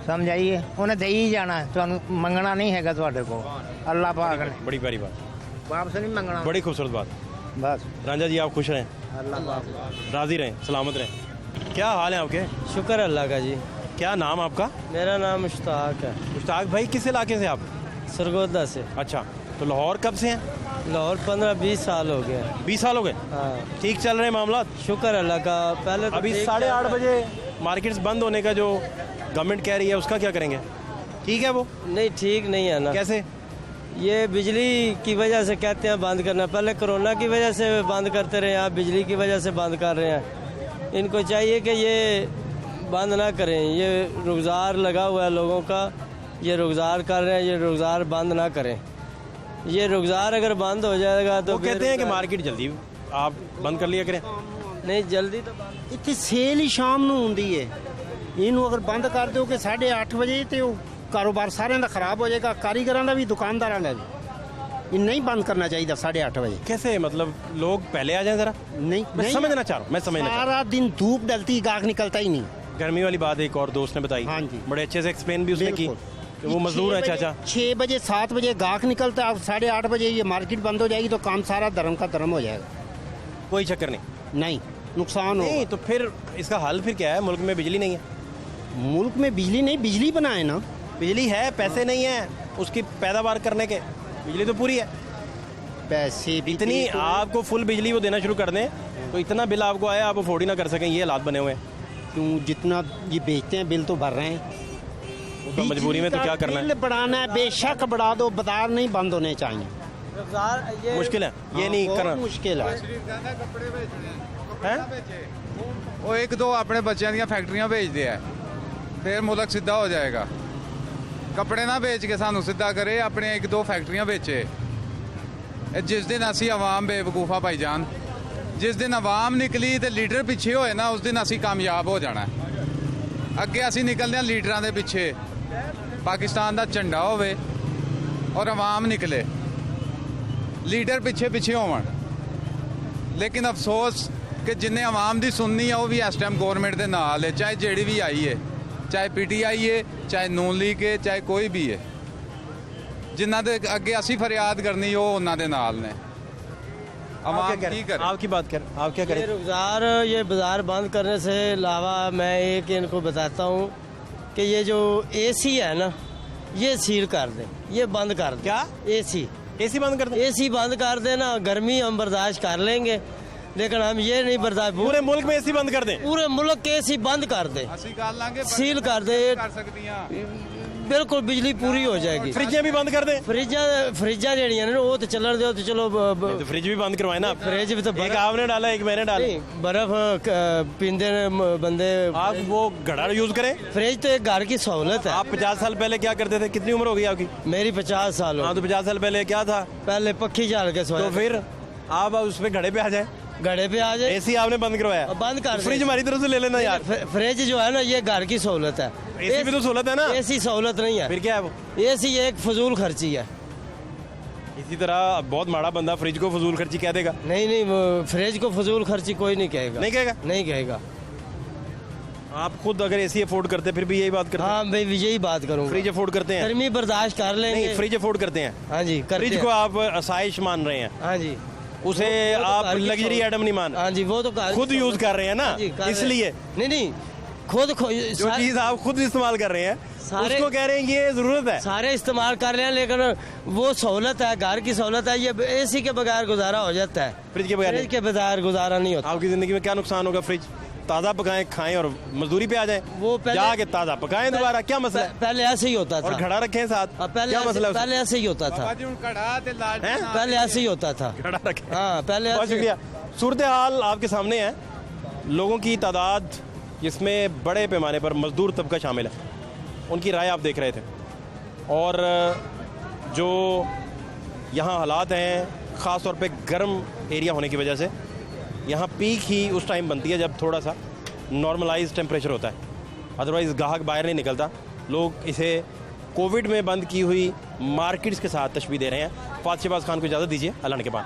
ਸਮਝ ਆਈਏ ਉਹਨੇ ਦੇ ਹੀ ਜਾਣਾ ਤੁਹਾਨੂੰ ਮੰਗਣਾ ਨਹੀਂ ਹੈਗਾ ਤੁਹਾਡੇ ਕੋਲ ਅੱਲਾਹ ਪਾਕ ਨੇ बड़ी प्यारी बात, ਵਾਪਸ ਨਹੀਂ ਮੰਗਣਾ बड़ी खूबसूरत बात। बस रांझा जी आप खुश रहें, अल्लाह पाक राजी रहें, सलामत रहें। क्या हाल है आपके? शुक्र अल्लाह का जी। क्या नाम आपका? मेरा नाम मुश्ताक है, मुश्ताक भाई, किस इलाके से आप? सरगोदा से। अच्छा, तो लाहौर कब से हैं? लाहौर 15-20 साल हो गया। 20 साल हो गए। हाँ ठीक चल रहे हैं मामला? शुक्र अल्लाह का। पहले तो अभी ठीक 8:30 बजे मार्केट्स बंद होने का जो गवर्नमेंट कह रही है उसका क्या करेंगे? ठीक है वो? नहीं ठीक नहीं है ना। कैसे? ये बिजली की वजह से कहते हैं बंद करना, पहले कोरोना की वजह से बंद करते रहे, आप बिजली की वजह से बंद कर रहे हैं। इनको चाहिए कि ये बंद ना करें, ये रुज़गार लगा हुआ है लोगों का, ये रुज़गार कर रहे हैं, ये रुज़गार बंद ना करें। ये रुज़गार अगर बंद हो जाएगा तो वो कहते हैं कि मार्केट जल्दी आप बंद कर लिया करें। नहीं जल्दी तो ਇੱਥੇ ਸੇਲ ਹੀ ਸ਼ਾਮ ਨੂੰ ਹੁੰਦੀ ਹੈ, ਇਹਨੂੰ ਅਗਰ ਬੰਦ ਕਰ ਦਿਓ ਕਿ 8:30 ਵਜੇ ਤੇ ਉਹ ਕਾਰੋਬਾਰ ਸਾਰਿਆਂ ਦਾ ਖਰਾਬ ਹੋ ਜਾਏਗਾ, ਕਾਰੀਗਰਾਂ ਦਾ ਵੀ ਦੁਕਾਨਦਾਰਾਂ ਦਾ ਵੀ। ਇਹ ਨਹੀਂ ਬੰਦ ਕਰਨਾ ਚਾਹੀਦਾ 8:30 ਵਜੇ। कैसे मतलब लोग पहले आ जाएं जरा? नहीं मैं नहीं, समझना चाह रहा हूँ, मैं समझना चाह रहा सारा दिन धूप डलती गाहक निकलता ही नहीं। हूँ। गर्मी वाली बात एक और दोस्त ने बताई, हाँ जी। बड़े अच्छे से एक्सप्लेन भी उसने की कि वो मजदूर है चाचा। 6 बजे 7 बजे गाहक निकलता है, अब 8:30 बजे ये मार्केट बंद हो जाएगी तो काम सारा धर्म का धर्म हो जाएगा। कोई चक्कर नहीं। नहीं नुकसान नहीं हो। तो फिर इसका हल फिर क्या है? मुल्क में बिजली नहीं है। मुल्क में बिजली नहीं, बिजली बनाए ना। बिजली है, पैसे नहीं है उसकी पैदावार करने के। बिजली तो पूरी है, पैसे भी इतनी तो- आपको फुल बिजली वो देना शुरू कर दें तो इतना बिल आपको आया आप अफोर्ड ही ना कर सकें। ये हालात बने हुए हैं। क्यों जितना ये बेचते हैं बिल तो भर रहे हैं। वो तो मजबूरी में तो क्या करना बिल है? बढ़ाना है, बेशक बढ़ा दो, बाजार नहीं बंद होने चाहिए। मुश्किल है ये हाँ, नहीं बहुत करना मुश्किल है। है। ਉਹ ਇੱਕ ਦੋ ਆਪਣੇ ਬੱਚਿਆਂ ਦੀਆਂ ਫੈਕਟਰੀਆਂ ਵੇਚਦੇ ਆ, ਫਿਰ ਮੁਲਕ ਸਿੱਧਾ ਹੋ ਜਾਏਗਾ। ਕੱਪੜੇ ਨਾ ਵੇਚ ਕੇ ਸਾਨੂੰ ਸਿੱਧਾ ਕਰੇ, ਆਪਣੇ ਇੱਕ ਦੋ ਫੈਕਟਰੀਆਂ ਵੇਚੇ। ਇਹ ਜਿਸ ਦਿਨ ਅਸੀਂ ਆਵਾਮ ਬੇਵਕੂਫਾ ਭਾਈ ਜਾਨ, ਜਿਸ ਦਿਨ ਆਵਾਮ ਨਿਕਲੀ ਤੇ ਲੀਡਰ ਪਿੱਛੇ ਹੋਏ ਨਾ, ਉਸ ਦਿਨ ਅਸੀਂ ਕਾਮਯਾਬ ਹੋ ਜਾਣਾ। ਅੱਗੇ ਅਸੀਂ ਨਿਕਲਦੇ ਹਾਂ ਲੀਡਰਾਂ ਦੇ ਪਿੱਛੇ, ਪਾਕਿਸਤਾਨ ਦਾ ਝੰਡਾ ਹੋਵੇ ਔਰ ਆਵਾਮ ਨਿਕਲੇ, ਲੀਡਰ ਪਿੱਛੇ ਪਿੱਛੇ ਹੋਵਣ। ਲੇਕਿਨ ਅਫਸੋਸ ਕਿ ਜਿੰਨੇ ਆਵਾਮ ਦੀ ਸੁਣਨੀ ਆ ਉਹ ਵੀ ਇਸ ਟਾਈਮ ਗਵਰਨਮੈਂਟ ਦੇ ਨਾਲ ਹੈ, ਚਾਹੇ ਜਿਹੜੀ ਵੀ ਆਈ ਹੈ, ਚਾਹੇ PTI ਹੈ, ਚਾਹੇ ਨੂਨ ਲੀਗ ਹੈ, ਚਾਹੇ ਕੋਈ ਵੀ ਹੈ। ਜਿਨ੍ਹਾਂ ਦੇ ਅੱਗੇ ਅਸੀਂ ਫਰਿਆਦ ਕਰਨੀ ਉਹ ਉਹਨਾਂ ਦੇ ਨਾਲ ਨੇ। आवाम की करे? आपकी बात कर, आप क्या ये करें? रुज़गार ये बाज़ार बंद करने से अलावा मैं एक इनको बताता हूँ कि ये जो AC है ना ये सील कर दें, ये बंद कर दें। क्या? AC बंद कर दें? AC बंद कर देना। गर्मी हम बर्दाश्त कर लेंगे लेकिन हम ये नहीं बर्दाश्त। पूरे मुल्क में AC बंद कर दें? पूरे मुल्क के AC बंद कर दें, ਅਸੀਂ ਕਰ ਲਾਂਗੇ, सील कर दे, ਕਰ ਸਕਦੀਆਂ। बिल्कुल बिजली पूरी हो जाएगी। फ्रिजें भी बंद कर दें? फ्रिजा जड़ियाँ ने वो तो चलन दो तो चलो तो फ्रिज भी बंद करवाए ना। फ्रिज भी तो एक आपने डाला एक मैंने डाला। नहीं, बर्फ पींदे ने बंदे। आप वो घड़ा यूज करें। फ्रिज तो एक घर की सहूलत है। आप 50 साल पहले क्या करते थे? कितनी उम्र हो गई आपकी? मेरी 50 साल हो। हाँ तो 50 साल पहले क्या था? पहले पक्की चाल के सोया। तो फिर आप उस पे घड़े पे आ जाए। घड़े पे आ जाए। AC आपने बंद करवाया? बंद कर। फ्रिज हमारी तरफ से ले लेना यार। फ्रिज जो है ना ये घर की सहूलत है। AC भी तो सहूलत है ना। AC सहूलत नहीं है। फिर क्या है वो? AC एक फजूल खर्ची है। इसी तरह बहुत माड़ा बंदा फ्रिज को फजूल खर्ची कह देगा। नहीं नहीं, वो फ्रिज को फजूल खर्ची कोई नहीं कहेगा। नहीं कहेगा? नहीं कहेगा। आप खुद अगर AC अफोर्ड करते फिर भी यही बात करते हैं? हाँ मैं यही बात करूँगा। फ्रिज अफोर्ड करते हैं? गर्मी बर्दाश्त कर लेंगे। नहीं, फ्रिज अफोर्ड करते हैं। हाँ जी करते फ्रिज हैं। को आप आसाइश मान रहे हैं? हाँ जी। उसे वो तो आप घर की लग्जरी सहूलत- आइटम नहीं मान? हाँ जी वो तो खुद यूज कर रहे हैं ना, जी, कर रहे हैं। इसलिए। नहीं नहीं, खुद जो चीज आप खुद इस्तेमाल कर रहे हैं उसको कह रहे हैं कि ये जरूरत है। सारे इस्तेमाल कर रहे हैं लेकिन वो सहूलत है, घर की सहूलत है। ये AC के बगैर गुजारा हो जाता है, फ्रिज के बगैर फ्रिज के बगैर गुजारा नहीं होता। आपकी जिंदगी में क्या नुकसान होगा? फ्रिज ताज़ा पकाएं खाएं और मजदूरी पे आ जाए, वो जाके ताज़ा पकाएं दोबारा, क्या मसला है? पहले ऐसे ही होता था। और घड़ा रखें साथ, क्या मसला है? पहले ऐसे ही होता था। ਬਾਬਾ ਜੀ ਹੁਣ ਘੜਾ ਤੇ ਲਾਲਟਨ ਆ पहले ऐसे ही होता था। घड़ा रखें। हाँ पहले बहुत ऐसे। शुक्रिया। सूरत हाल आपके सामने है। लोगों की तादाद जिसमें बड़े पैमाने पर मजदूर तबका शामिल है, उनकी राय आप देख रहे थे। और जो यहाँ हालात हैं ख़ास तौर पे गर्म एरिया होने की वजह से यहाँ पीक ही उस टाइम बनती है जब थोड़ा सा नॉर्मलाइज टेम्परेचर होता है। अदरवाइज़ ग्राहक बाहर नहीं निकलता। लोग इसे कोविड में बंद की हुई मार्केट्स के साथ तशबीह दे रहे हैं। फात शहबाज खान को इजाज़त दीजिए, अल्लाह के बाद।